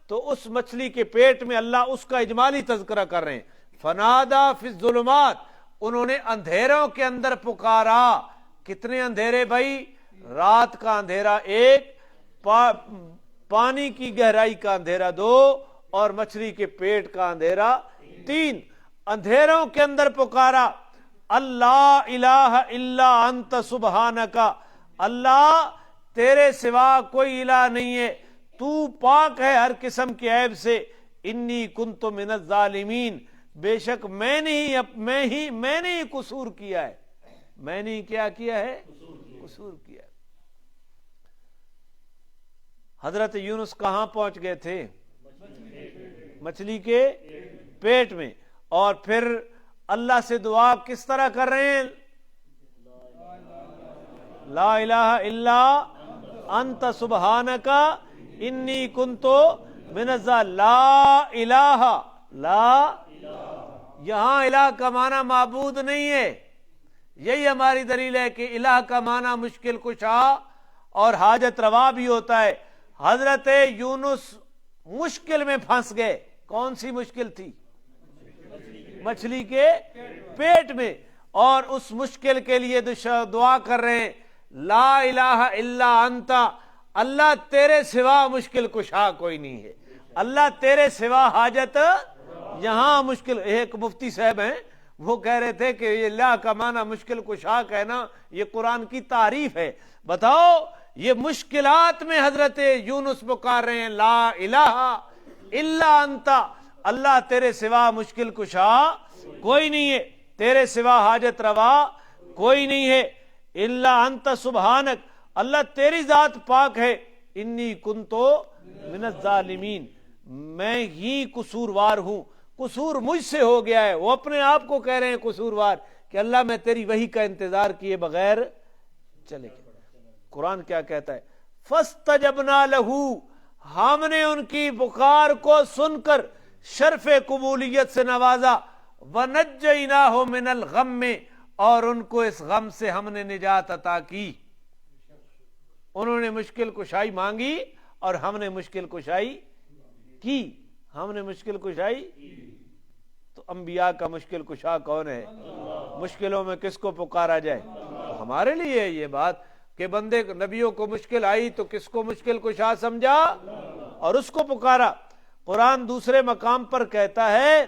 تو اس مچھلی کے پیٹ میں اللہ اس کا اجمالی تذکرہ کر رہے ہیں. فنادا فی الظلمات، انہوں نے اندھیروں کے اندر پکارا. کتنے اندھیرے بھائی؟ رات کا اندھیرا ایک، پانی کی گہرائی کا اندھیرا دو، اور مچھلی کے پیٹ کا اندھیرا تین. اندھیروں کے اندر پکارا. اللہ الہ الا انت سبحانک، اللہ تیرے سوا کوئی الہ نہیں ہے، تو پاک ہے ہر قسم کے عیب سے. انی کنت من الظالمین، بے شک میں نے ہی قصور کیا ہے. میں نے کیا کیا ہے؟ قصور کیا ہے. حضرت یونس کہاں پہنچ گئے تھے؟ مچھلی کے پیٹ میں. اور پھر اللہ سے دعا کس طرح کر رہے ہیں؟ لا الہ الا انت سبحانک انی کنتو من الظالمین. لا الہ، لا، یہاں الہ کا معنی معبود نہیں ہے. یہی ہماری دلیل ہے کہ الہ کا معنی مشکل کشا اور حاجت روا بھی ہوتا ہے. حضرت یونس مشکل میں پھنس گئے. کون سی مشکل تھی؟ مچھلی کے پیٹ میں. اور اس مشکل کے لیے دعا کر رہے ہیں لا الہ الا انت، اللہ تیرے سوا مشکل کشا کوئی نہیں ہے، اللہ تیرے سوا حاجت. یہاں مشکل، ایک مفتی صاحب ہیں وہ کہہ رہے تھے کہ یہ لا کا معنی مشکل کشا کہنا یہ قرآن کی تعریف ہے. بتاؤ یہ مشکلات میں حضرت یونس پکار رہے ہیں لا الہ الا انت، اللہ تیرے سوا مشکل کشا کوئی نہیں ہے، تیرے سوا حاجت روا کوئی نہیں ہے. الا انت سبحانک، اللہ تیری ذات پاک ہے. انی کنتو من الظالمین، میں ہی قصوروار ہوں، قصور مجھ سے ہو گیا ہے. وہ اپنے آپ کو کہہ رہے ہیں قصوروار کہ اللہ میں تیری وحی کا انتظار کیے بغیر چلے گئے. قرآن کیا کہتا ہے؟ فاستجبنا لہو، ہم نے ان کی پکار کو سن کر شرف قبولیت سے نوازا. ونجیناہ من الغم، اور ان کو اس غم سے ہم نے نجات عطا کی. انہوں نے مشکل کشائی مانگی اور ہم نے مشکل کشائی کی. ہم نے مشکل کشائی. تو انبیاء کا مشکل کشا کون ہے؟ مشکلوں میں کس کو پکارا جائے؟ تو ہمارے لیے یہ بات کہ بندے نبیوں کو مشکل آئی تو کس کو مشکل کشا سمجھا اور اس کو پکارا. قرآن دوسرے مقام پر کہتا ہے،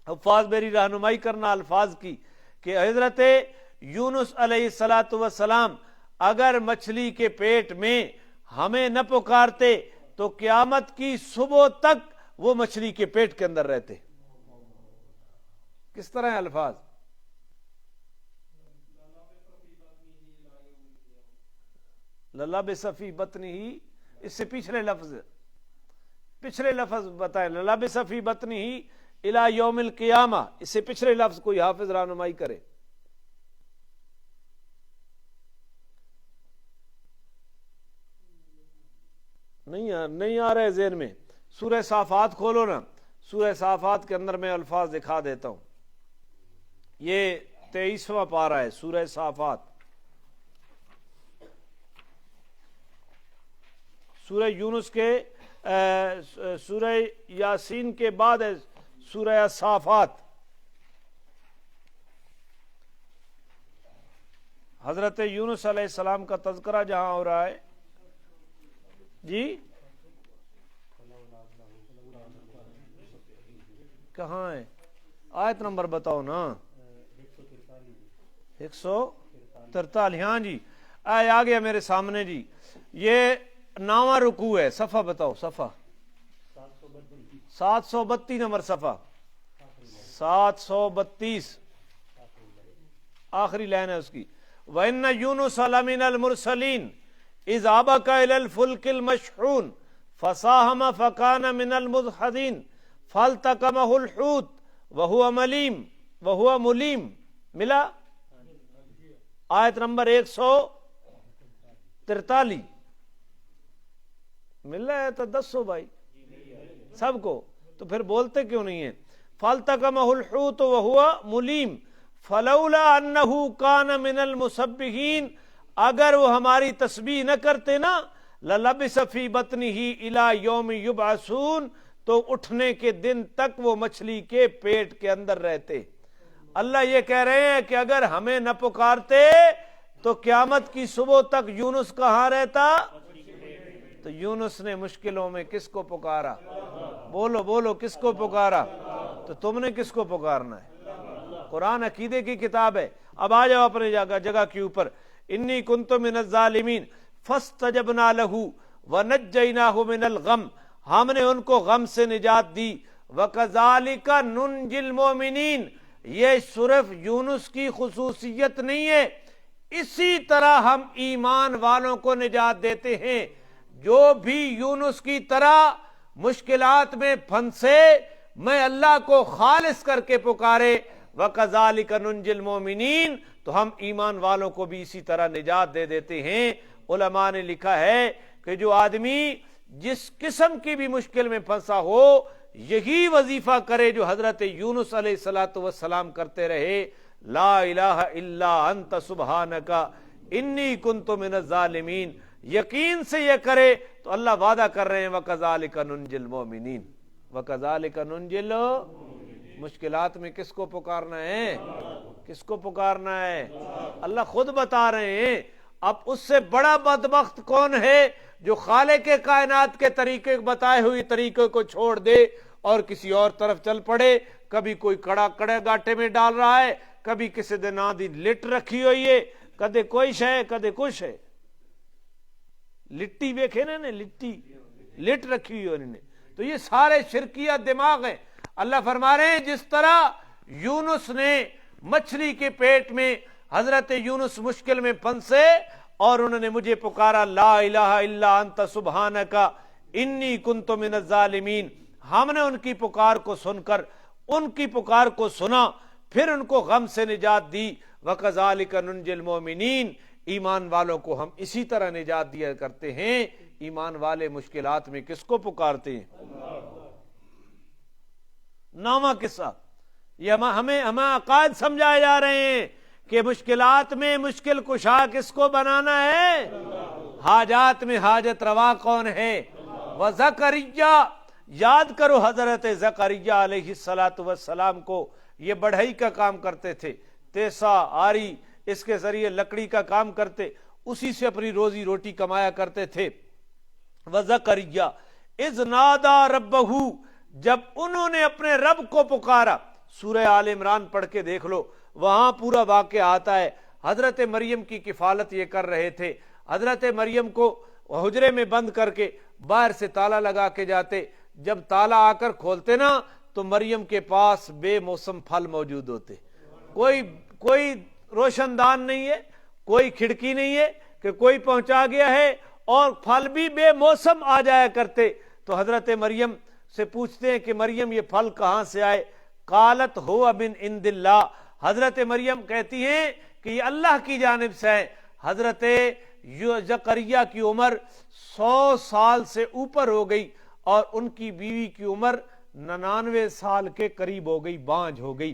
حفاظ میری رہنمائی کرنا الفاظ کی، کہ حضرت یونس علیہ السلام اگر مچھلی کے پیٹ میں ہمیں نہ پکارتے تو قیامت کی صبح تک وہ مچھلی کے پیٹ کے اندر رہتے. کس طرح ہیں الفاظ؟ للبث فی بطنہ، اس سے پچھلے لفظ بتائیں. للبث فی بطنہ الی یوم القیامہ، اس سے پچھلے لفظ کوئی حافظ رہنمائی کرے. نہیں آ رہے ذہن میں. سورہ صافات کھولو نا، سورہ صافات کے اندر میں الفاظ دکھا دیتا ہوں. یہ 23واں پارہ ہے سورہ صافات. سورہ یونس کے سورہ یاسین کے بعد ہے سورہ صافات. حضرت یونس علیہ السلام کا تذکرہ جہاں ہو رہا ہے. جی کہاں ہے؟ آیت نمبر بتاؤ نا. 143. ہاں جی آ گیا میرے سامنے جی. یہ 9واں رکوع ہے. صفحہ بتاؤ. صفحہ 732 نمبر صفحہ 732 آخری لائن ہے اس کی. وَإِنَّ يُونُسَ لَمِنَ الْمُرْسَلِينَ إِذْ أَبَقَ إِلَى الْفُلْكِ الْمَشْحُونِ فَسَاهَمَ فَكَانَ مِنَ الْمُدْحَضِينَ فَالْتَقَمَهُ الْحُوتُ وَهُوَ مُلِيمٌ. ملا آیت نمبر 143 مل رہا ہے تو دسو بھائی سب کو. تو پھر بولتے کیوں نہیں ہیں؟ فَالْتَقَمَهُ الْحُوتُ وَهُوَ مُلِيمٌ فَلَوْلَا أَنَّهُ كَانَ مِنَ الْمُسَبِّحِينَ. اگر وہ ہماری تسبیح نہ کرتے نا لَلَبِثَ فِي بَطْنِهِ إِلَى يَوْمِ يُبْعَثُونَ تو اٹھنے کے دن تک وہ مچھلی کے پیٹ کے اندر رہتے. اللہ یہ کہہ رہے ہیں کہ اگر ہمیں نہ پکارتے تو قیامت کی صبح تک یونس کہاں رہتا؟ تو یونس نے مشکلوں میں کس کو پکارا؟ بولو بولو کس کو پکارا؟ تو تم نے کس کو پکارنا ہے؟ قرآن عقیدے کی کتاب ہے. اب آ جاؤ اپنے جگہ کے اوپر. انی کنت من الظالمین فاستجبنا لہ ونجیناہ من الغم. ہم نے ان کو غم سے نجات دی. وکذالک ننجی المؤمنین. یہ صرف یونس کی خصوصیت نہیں ہے، اسی طرح ہم ایمان والوں کو نجات دیتے ہیں. جو بھی یونس کی طرح مشکلات میں پھنسے میں اللہ کو خالص کر کے پکارے وَكَذَلِكَ نُنْجِي الْمُؤْمِنِينَ تو ہم ایمان والوں کو بھی اسی طرح نجات دے دیتے ہیں. علماء نے لکھا ہے کہ جو آدمی جس قسم کی بھی مشکل میں پھنسا ہو یہی وظیفہ کرے جو حضرت یونس علیہ السلام کرتے رہے. لا الہ الا انت سبحانک انی کنت من الظالمین. یقین سے یہ کرے تو اللہ وعدہ کر رہے ہیں وَكَذَلِكَ نُنْجِي الْمُؤْمِنِينَ. وَكَذَلِكَ نُنْجِي مشکلات میں کس کو پکارنا ہے؟ کس کو پکارنا ہے؟ اللہ خود بتا رہے ہیں. اب اس سے بڑا بدبخت کون ہے جو خالق کائنات کے طریقے بتائے ہوئے طریقے کو چھوڑ دے اور کسی اور طرف چل پڑے. کبھی کوئی کڑے گاٹے میں ڈال رہا ہے، کبھی کسی دن آدھی لٹ رکھی ہوئی ہے، کدے کوئی شے کدے کچھ ہے. لٹی ویکھے نا نے لٹ رکھی ہوئی انہوں نے. تو یہ سارے شرکیہ دماغ ہیں. اللہ فرما رہے ہیں جس طرح یونس نے مچھلی کے پیٹ میں حضرت یونس مشکل میں پھنسے اور انہوں نے مجھے پکارا لا الہ الا انت سبحانک انی کنت من الظالمین. ہم نے ان کی پکار کو سن کر ان کی پکار کو سنا پھر ان کو غم سے نجات دی. وَكَذَلِكَ نُنْجِي الْمُؤْمِنِينَ. ایمان والوں کو ہم اسی طرح نجات دیا کرتے ہیں. ایمان والے مشکلات میں کس کو پکارتے ہیں؟ نامہ قصہ. یہ ہمیں عقائد سمجھائے جا رہے ہیں کہ مشکلات میں مشکل کشا کس کو بنانا ہے؟ حاجات میں حاجت روا کون ہے؟ وزکریا. یاد کرو حضرت زکریا علیہ السلام کو. یہ بڑھئی کا کام کرتے تھے، تیسا آری اس کے ذریعے لکڑی کا کام کرتے، اسی سے اپنی روزی روٹی کمایا کرتے تھے. وزکریا اذ نادا ربہ. جب انہوں نے اپنے رب کو پکارا. سورہ آل عمران پڑھ کے دیکھ لو وہاں پورا واقعہ آتا ہے. حضرت مریم کی کفالت یہ کر رہے تھے. حضرت مریم کو حجرے میں بند کر کے باہر سے تالا لگا کے جاتے. جب تالا آ کر کھولتے نا تو مریم کے پاس بے موسم پھل موجود ہوتے. کوئی روشن دان نہیں ہے، کوئی کھڑکی نہیں ہے کہ کوئی پہنچا گیا ہے، اور پھل بھی بے موسم آ جایا کرتے. تو حضرت مریم سے پوچھتے ہیں کہ مریم یہ پھل کہاں سے آئے؟ قالت ہو من عند اللہ. حضرت مریم کہتی ہیں کہ یہ اللہ کی جانب سے ہے. حضرت زکریا کی عمر 100 سال سے اوپر ہو گئی اور ان کی بیوی کی عمر 99 سال کے قریب ہو گئی، بانجھ ہو گئی.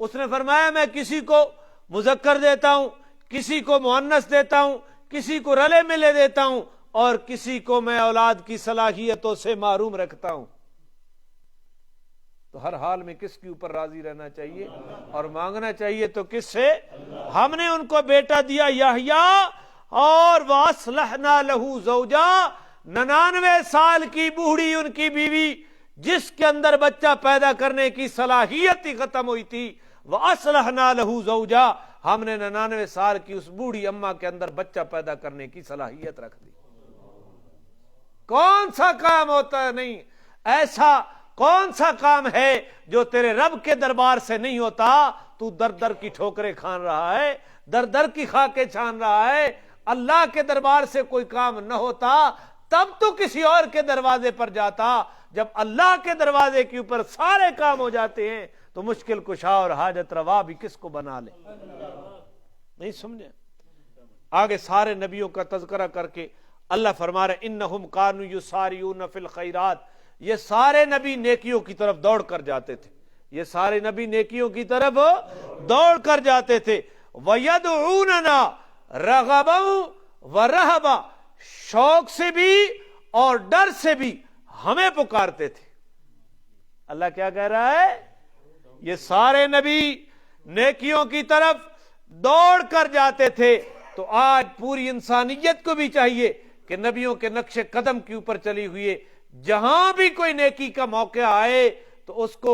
اس نے فرمایا میں کسی کو مذکر دیتا ہوں، کسی کو مؤنث دیتا ہوں، کسی کو رلے ملے دیتا ہوں، اور کسی کو میں اولاد کی صلاحیتوں سے محروم رکھتا ہوں۔ تو ہر حال میں کس کے اوپر راضی رہنا چاہیے اور مانگنا چاہیے تو کس سے؟ ہم نے ان کو بیٹا دیا یحییٰ، اور وَأَصْلَحْنَا لَهُ زَوْجًا، 99 سال کی بوڑھی ان کی بیوی جس کے اندر بچہ پیدا کرنے کی صلاحیت ہی ختم ہوئی تھی، وَأَصْلَحْنَا لَهُ زَوْجًا، ہم نے 99 سال کی اس بوڑھی اماں کے اندر بچہ پیدا کرنے کی صلاحیت رکھ دی۔ کون سا کام ہوتا ہے؟ نہیں ایسا کون سا کام ہے جو تیرے رب کے دربار سے نہیں ہوتا؟ تو در در کی ٹھوکریں کھان رہا ہے، در در کی خاکیں چھان رہا ہے۔ اللہ کے دربار سے کوئی کام نہ ہوتا تب تو کسی اور کے دروازے پر جاتا، جب اللہ کے دروازے کے اوپر سارے کام ہو جاتے ہیں تو مشکل کشا اور حاجت روا بھی کس کو بنا لے؟ نہیں سمجھے؟ آگے سارے نبیوں کا تذکرہ کر کے اللہ فرما رہے انہم کانوا یسارعون فی الخیرات، یہ سارے نبی نیکیوں کی طرف دوڑ کر جاتے تھے، یہ سارے نبی نیکیوں کی طرف دوڑ کر جاتے تھے۔ وَيَدْعُونَنَا رَغَبًا وَرَهَبًا، شوق سے بھی اور ڈر سے بھی ہمیں پکارتے تھے۔ اللہ کیا کہہ رہا ہے؟ یہ سارے نبی نیکیوں کی طرف دوڑ کر جاتے تھے، تو آج پوری انسانیت کو بھی چاہیے کہ نبیوں کے نقش قدم کے اوپر چلی ہوئی، جہاں بھی کوئی نیکی کا موقع آئے تو اس کو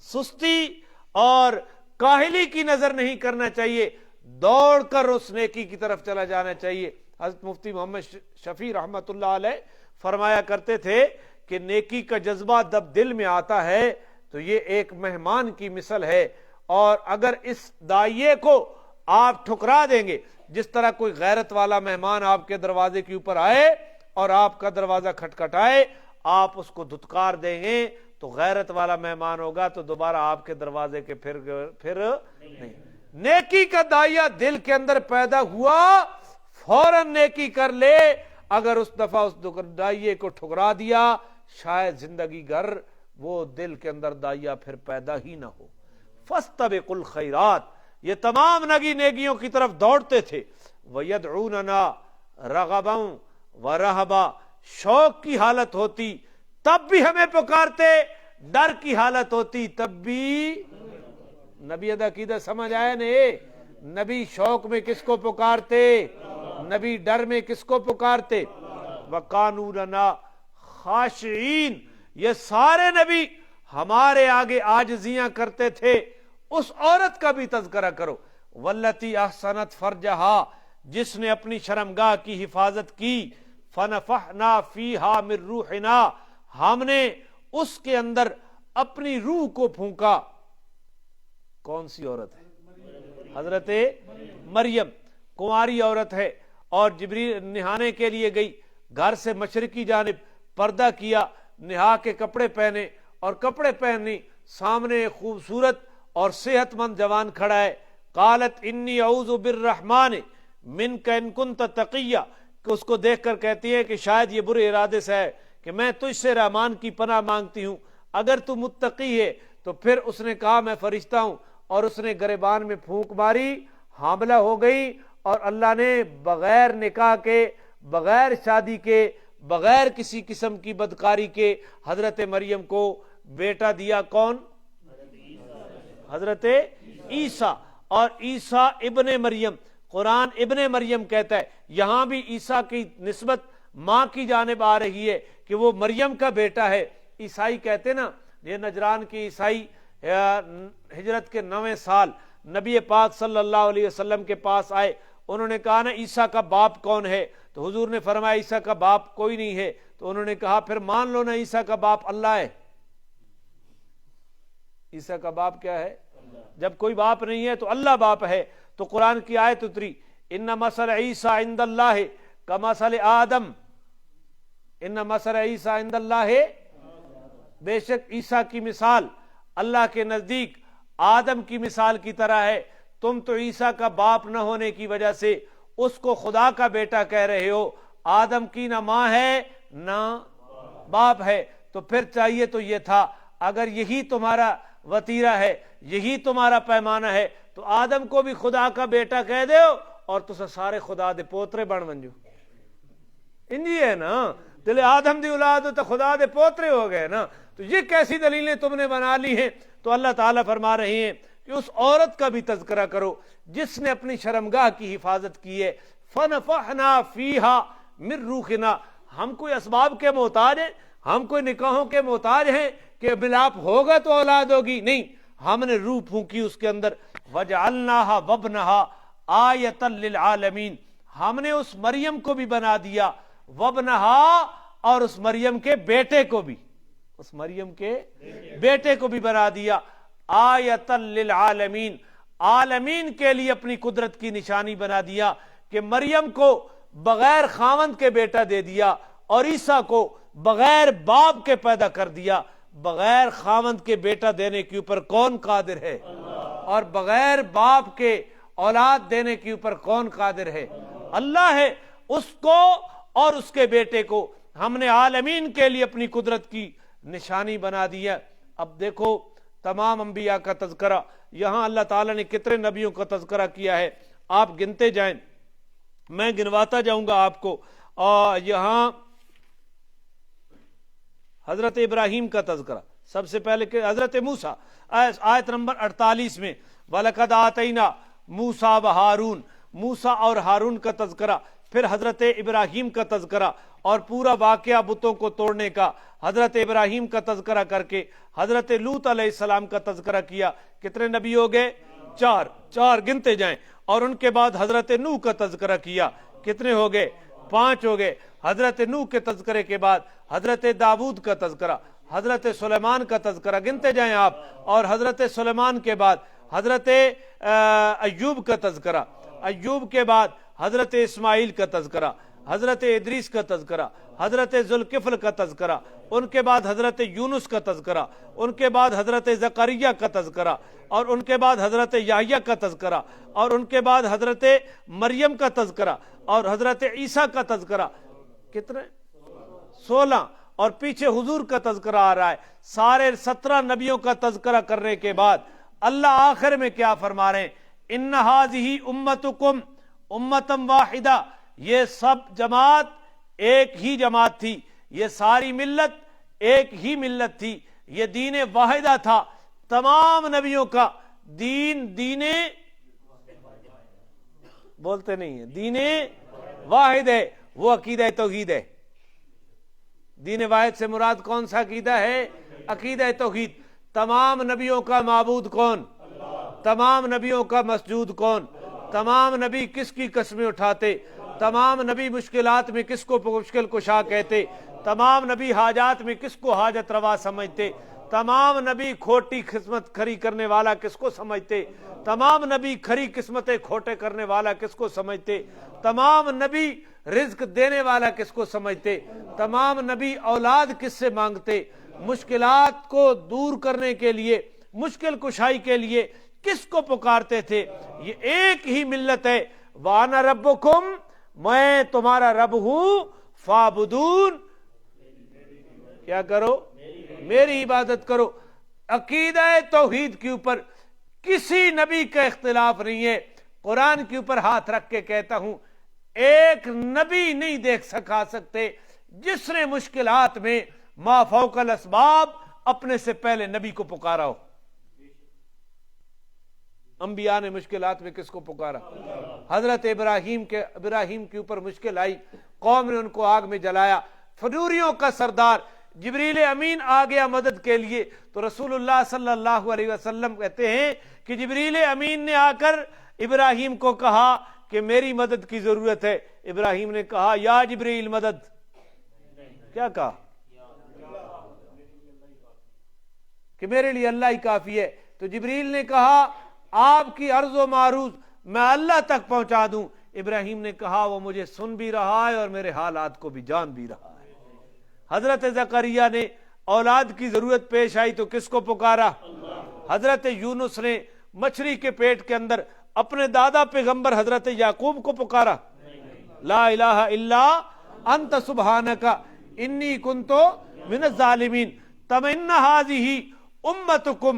سستی اور کاہلی کی نظر نہیں کرنا چاہیے، دوڑ کر اس نیکی کی طرف چلا جانا چاہیے۔ حضرت مفتی محمد شفیع رحمۃ اللہ علیہ فرمایا کرتے تھے کہ نیکی کا جذبہ جب دل میں آتا ہے تو یہ ایک مہمان کی مثل ہے، اور اگر اس داعیے کو آپ ٹھکرا دیں گے، جس طرح کوئی غیرت والا مہمان آپ کے دروازے کے اوپر آئے اور آپ کا دروازہ کھٹکھٹائے، آپ اس کو دھتکار دیں گے تو غیرت والا مہمان ہوگا تو دوبارہ آپ کے دروازے کے پھر نہیں۔ نیکی کا داعیہ دل کے اندر پیدا ہوا، فوراً نیکی کر لے۔ اگر اس دفعہ اس داعیے کو ٹھکرا دیا، شاید زندگی گھر وہ دل کے اندر داعیہ پھر پیدا ہی نہ ہو۔ فاستبقوا الخیرات، یہ تمام نبی نیکیوں کی طرف دوڑتے تھے۔ وَيَدْعُونَنَا رَغَبًا وَرَهَبًا، شوق کی حالت ہوتی تب بھی ہمیں پکارتے، ڈر کی حالت ہوتی تب بھی۔ نبی عقیدہ سمجھ آیا نہیں؟ نبی شوق میں کس کو پکارتے، نبی ڈر میں کس کو پکارتے؟ وَقَانُوا لَنَا خَاشِعِينَ، یہ سارے نبی ہمارے آگے عاجزیاں کرتے تھے۔ اس عورت کا بھی تذکرہ کرو، وَالَّتِي أَحْسَنَتْ فَرْجَهَا، جس نے اپنی شرمگاہ کی حفاظت کی، فَنَفَخْنَا فِيهَا مِن رُوحِنَا، ہم نے اس کے اندر اپنی روح کو پھونکا۔ کون سی عورت ہے؟ حضرت مریم، کنواری عورت ہے، اور جبریل نہانے کے لیے گئی، گھر سے مشرقی جانب پردہ کیا، نہا کے کپڑے پہنے، اور کپڑے پہنی، سامنے خوبصورت اور صحت مند جوان کھڑا ہے۔ قالت انی اعوذ بالرحمن منک ان کنت تقیا، کہ اس کو دیکھ کر کہتی ہے کہ شاید یہ برے ارادے سے ہے کہ میں تجھ سے رحمان کی پناہ مانگتی ہوں، اگر تو متقی ہے تو پھر اس نے کہا میں فرشتہ ہوں، اور اس نے گریبان میں پھونک ماری، حاملہ ہو گئی، اور اللہ نے بغیر نکاح کے، بغیر شادی کے، بغیر کسی قسم کی بدکاری کے حضرت مریم کو بیٹا دیا۔ کون؟ حضرت عیسیٰ، اور عیسیٰ ابن مریم، قرآن ابن مریم کہتا ہے، یہاں بھی عیسیٰ کی نسبت ماں کی جانب آ رہی ہے کہ وہ مریم کا بیٹا ہے۔ عیسائی کہتے نا، یہ نجران کے عیسائی ہجرت کے 9ویں سال نبی پاک صلی اللہ علیہ وسلم کے پاس آئے، انہوں نے کہا نا عیسیٰ کا باپ کون ہے؟ تو حضور نے فرمایا عیسیٰ کا باپ کوئی نہیں ہے۔ تو انہوں نے کہا پھر مان لو نا عیسیٰ کا باپ اللہ ہے۔ عیسیٰ کا باپ کیا ہے؟ جب کوئی باپ نہیں ہے تو اللہ باپ ہے۔ تو قرآن کی آیت اتری، ان مثل عیسیٰ عند اللہ کمثل آدم، ان مثل عیسیٰ عند اللہ، بے شک عیسیٰ کی مثال اللہ کے نزدیک آدم کی مثال کی طرح ہے۔ تم تو عیسیٰ کا باپ نہ ہونے کی وجہ سے اس کو خدا کا بیٹا کہہ رہے ہو۔ آدم کی نہ ماں ہے نہ باپ ہے، تو پھر چاہیے تو یہ تھا، اگر یہی تمہارا وتیرہ ہے، یہی تمہارا پیمانہ ہے، تو آدم کو بھی خدا کا بیٹا کہہ دیو اور تسا سارے خدا دے پوترے بن جو انجی ہے نا، دل آدم دی اولاد تو خدا دے پوترے ہو گئے نا۔ تو یہ کیسی دلیلیں تم نے بنا لی ہیں؟ تو اللہ تعالیٰ فرما رہے ہیں کہ اس عورت کا بھی تذکرہ کرو جس نے اپنی شرمگاہ کی حفاظت کی ہے۔ فَنَفَخْنَا فِيهَا مِن رُوحِنَا، ہم کوئی اسباب کے محتاج ہیں، ہم کوئی نکاحوں کے محتاج ہیں کہ ملاپ ہوگا تو اولاد ہوگی؟ نہیں، ہم نے روح پھونکی اس کے اندر۔ وَجَعَلْنَاهَا وَابْنَهَا آیَةً لِلْعَالَمِينَ، ہم نے اس مریم کو بھی بنا دیا، وَابْنَهَا، اور اس مریم کے بیٹے کو بھی، اس مریم کے بیٹے کو بھی بنا دیا، آیَةً لِلْعَالَمِينَ، عالمین کے لیے اپنی قدرت کی نشانی بنا دیا کہ مریم کو بغیر خاوند کے بیٹا دے دیا اور عیسیٰ کو بغیر باپ کے پیدا کر دیا۔ بغیر خاوند کے بیٹا دینے کے اوپر کون قادر ہے؟ اور بغیر باپ کے اولاد دینے کے اوپر کون قادر ہے؟ اللہ ہے۔ اس کو اور اس کے بیٹے کو ہم نے عالمین کے لیے اپنی قدرت کی نشانی بنا دیا۔ اب دیکھو تمام انبیاء کا تذکرہ، یہاں اللہ تعالیٰ نے کتنے نبیوں کا تذکرہ کیا ہے، آپ گنتے جائیں، میں گنواتا جاؤں گا آپ کو۔ اور یہاں حضرت ابراہیم کا تذکرہ سب سے پہلے کہ حضرت موسیٰ، آیت نمبر 48 میں وَلَقَدْ آتَيْنَا مُوسَىٰ وَہَارُونَ، موسیٰ اور ہارون کا تذکرہ، پھر حضرت ابراہیم کا تذکرہ اور پورا واقعہ بتوں کو توڑنے کا، حضرت ابراہیم کا تذکرہ کر کے حضرت لوط علیہ السلام کا تذکرہ کیا۔ کتنے نبی ہو گئے؟ چار گنتے جائیں۔ اور ان کے بعد حضرت نوح کا تذکرہ کیا، کتنے ہو گئے؟ 5 ہو گئے۔ حضرت نوح کے تذکرے کے بعد حضرت داؤد کا تذکرہ، حضرت سلیمان کا تذکرہ، گنتے جائیں آپ۔ اور حضرت سلیمان کے بعد حضرت ایوب کا تذکرہ، ایوب کے بعد حضرت اسماعیل کا تذکرہ، حضرت ادریس کا تذکرہ، حضرت ذوالکفل کا تذکرہ، ان کے بعد حضرت یونس کا تذکرہ، ان کے بعد حضرت زکریا کا تذکرہ، اور ان کے بعد حضرت یحییٰ کا تذکرہ، اور ان کے بعد حضرت مریم کا تذکرہ، اور حضرت عیسیٰ کا تذکرہ۔ کتنے؟ 16۔ اور پیچھے حضور کا تذکرہ آ رہا ہے۔ سارے 17 نبیوں کا تذکرہ کرنے کے بعد اللہ آخر میں کیا فرما رہے ہیں؟ ان هذه امتکم امۃ واحدہ، یہ سب جماعت ایک ہی جماعت تھی، یہ ساری ملت ایک ہی ملت تھی، یہ دین واحدہ تھا۔ تمام نبیوں کا دین بولتے نہیں ہے، دین واحد ہے، وہ عقیدہ توحید ہے۔ دین واحد سے مراد کون سا عقیدہ ہے؟ عقیدہ توحید۔ تمام نبیوں کا معبود کون؟ تمام نبیوں کا مسجود کون؟ تمام نبی کس کی قسمیں اٹھاتے؟ تمام نبی مشکلات میں کس کو مشکل کشا کہتے؟ تمام نبی حاجات میں کس کو حاجت روا سمجھتے؟ تمام نبی کھوٹی قسمت کھری کرنے والا کس کو سمجھتے؟ تمام نبی کھری قسمتیں کھوٹے کرنے والا کس کو سمجھتے؟ تمام نبی رزق دینے والا کس کو سمجھتے؟ تمام نبی اولاد کس سے مانگتے؟ مشکلات کو دور کرنے کے لیے، مشکل کشائی کے لیے کس کو پکارتے تھے؟ یہ ایک ہی ملت ہے۔ وَأَنَا رَبُّكُمْ، میں تمہارا رب ہوں، فَاعْبُدُونِ، کیا کرو؟ میری عبادت کرو۔ عقیدہ توحید کے اوپر کسی نبی کا اختلاف نہیں ہے۔ قرآن کے اوپر ہاتھ رکھ کے کہتا ہوں، ایک نبی نہیں دیکھ سکتے جس نے مشکلات میں ما فوق الاسباب اپنے سے پہلے نبی کو پکارا ہو۔ انبیاء نے مشکلات میں کس کو پکارا؟ حضرت ابراہیم کے اوپر مشکل آئی، قوم نے ان کو آگ میں جلایا، فجوریوں کا سردار جبریل امین آ گیا مدد کے لیے، تو رسول اللہ صلی اللہ علیہ وسلم کہتے ہیں کہ جبریل امین نے آ کر ابراہیم کو کہا کہ میری مدد کی ضرورت ہے۔ ابراہیم نے کہا یا جبریل مدد، کیا کہا؟ کہ میرے لیے اللہ ہی کافی ہے۔ تو جبریل نے کہا آپ کی عرض و معروض میں اللہ تک پہنچا دوں۔ ابراہیم نے کہا وہ مجھے سن بھی رہا ہے اور میرے حالات کو بھی جان بھی رہا ہے۔ حضرت زکریا نے اولاد کی ضرورت پیش آئی تو کس کو پکارا؟ حضرت یونس نے مچھلی کے پیٹ کے اندر اپنے دادا پیغمبر حضرت یعقوب کو پکارا، لا الہ الا انت سبحانک انی کنت من الظالمین۔ تم ان ہذہ امتکم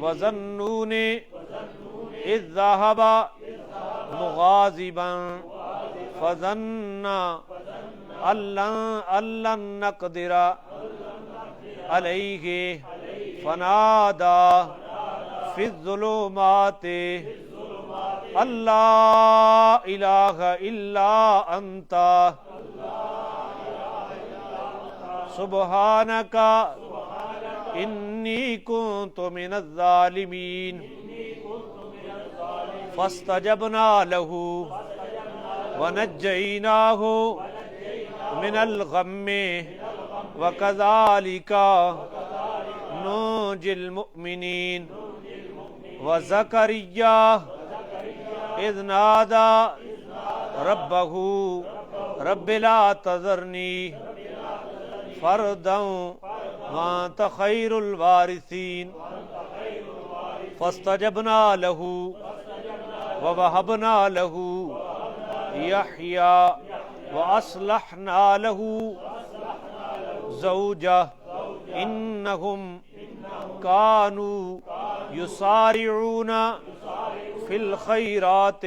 وَظَنُّونِ إِذْ ذَهَبَ مُغَاضِبًا فَظَنَّ أَن لَّن نَّقْدِرَ عَلَيْهِ فَنَادَىٰ فِي الظُّلُمَاتِ أَن لَّا إِلَٰهَ إِلَّا أَنتَ سُبْحَانَكَ إِنِّي كُنتُ مِنَ الظَّالِمِينَ فَاسْتَجَبْنَا لَهُ وَنَجَّيْنَاهُ مِنَ الْغَمِّ وَكَذَلِكَ نُنجِي الْمُؤْمِنِينَ وَزَكَرِيَّا إِذْ نَادَى رَبَّهُ رَبِّ لَا تَذَرْنِي فَرْدًا وَأَنْتَ خَيْرُ الْوَارِثِينَ فَاسْتَجَبْنَا لَهُ وَوَهَبْنَا لَهُ يَحْيَىٰ وَأَصْلَحْنَا لَهُ زَوْجَهُ إِنَّهُمْ كَانُوا يُسَارِعُونَ فِي الْخَيْرَاتِ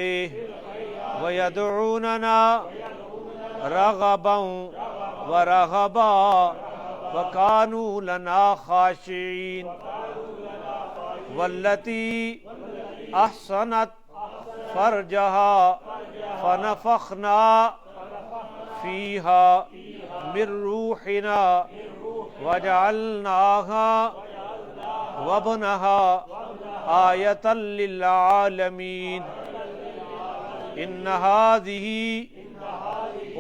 وَيَدْعُونَنَا رَغَبًا وَرَهَبًا وَكَانُوا لَنَا خَاشِعِينَ وَالَّتِي أَحْصَنَتْ فَرْجَهَا فَنَفَخْنَا فِيهَا مِن رُّوحِنَا وَجَعَلْنَاهَا وَابْنَهَا آيَةً لِّلْعَالَمِينَ إِنَّ هَٰذِهِ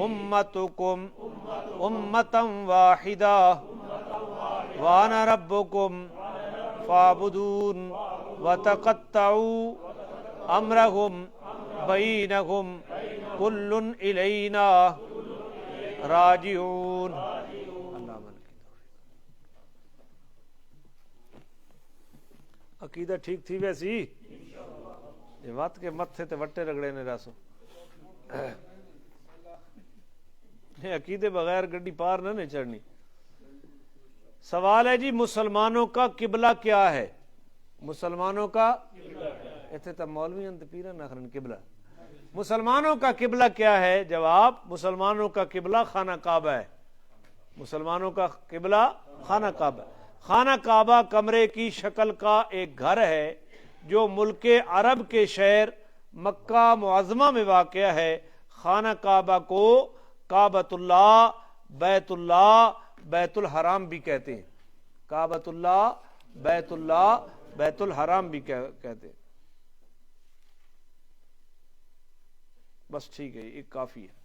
أُمَّتُكُمْ أُمَّةً وَاحِدَةً وَأَنَا رَبُّكُمْ فَاعْبُدُونِ وَتَقَطَّعُوا أَمْرَهُمْ بَيْنَهُمْ كُلٌّ إِلَيْنَا راجعون۔ عقیدہ ٹھیک تھی ویسی یہ وات کے متھے تے وٹے رگڑے نے راسو عقیدے بغیر گڈی پار نہ چڑھنی۔ سوال ہے جی مسلمانوں کا قبلہ کیا ہے؟ مسلمانوں کا ایتھے تا مولویاں تے پیراں نہ کرن قبلہ مسلمانوں کا قبلہ کیا ہے؟ جواب مسلمانوں کا قبلہ خانہ کعبہ ہے۔ مسلمانوں کا قبلہ خانہ کعبہ۔ خانہ کعبہ کمرے کی شکل کا ایک گھر ہے جو ملک عرب کے شہر مکہ معظمہ میں واقع ہے۔ خانہ کعبہ کو کعبۃ اللہ، بیت الحرام بھی کہتے ہیں۔ کعبۃ اللہ، بیت الحرام بھی کہتے ہیں۔ بس ٹھیک ہے، یہ کافی ہے۔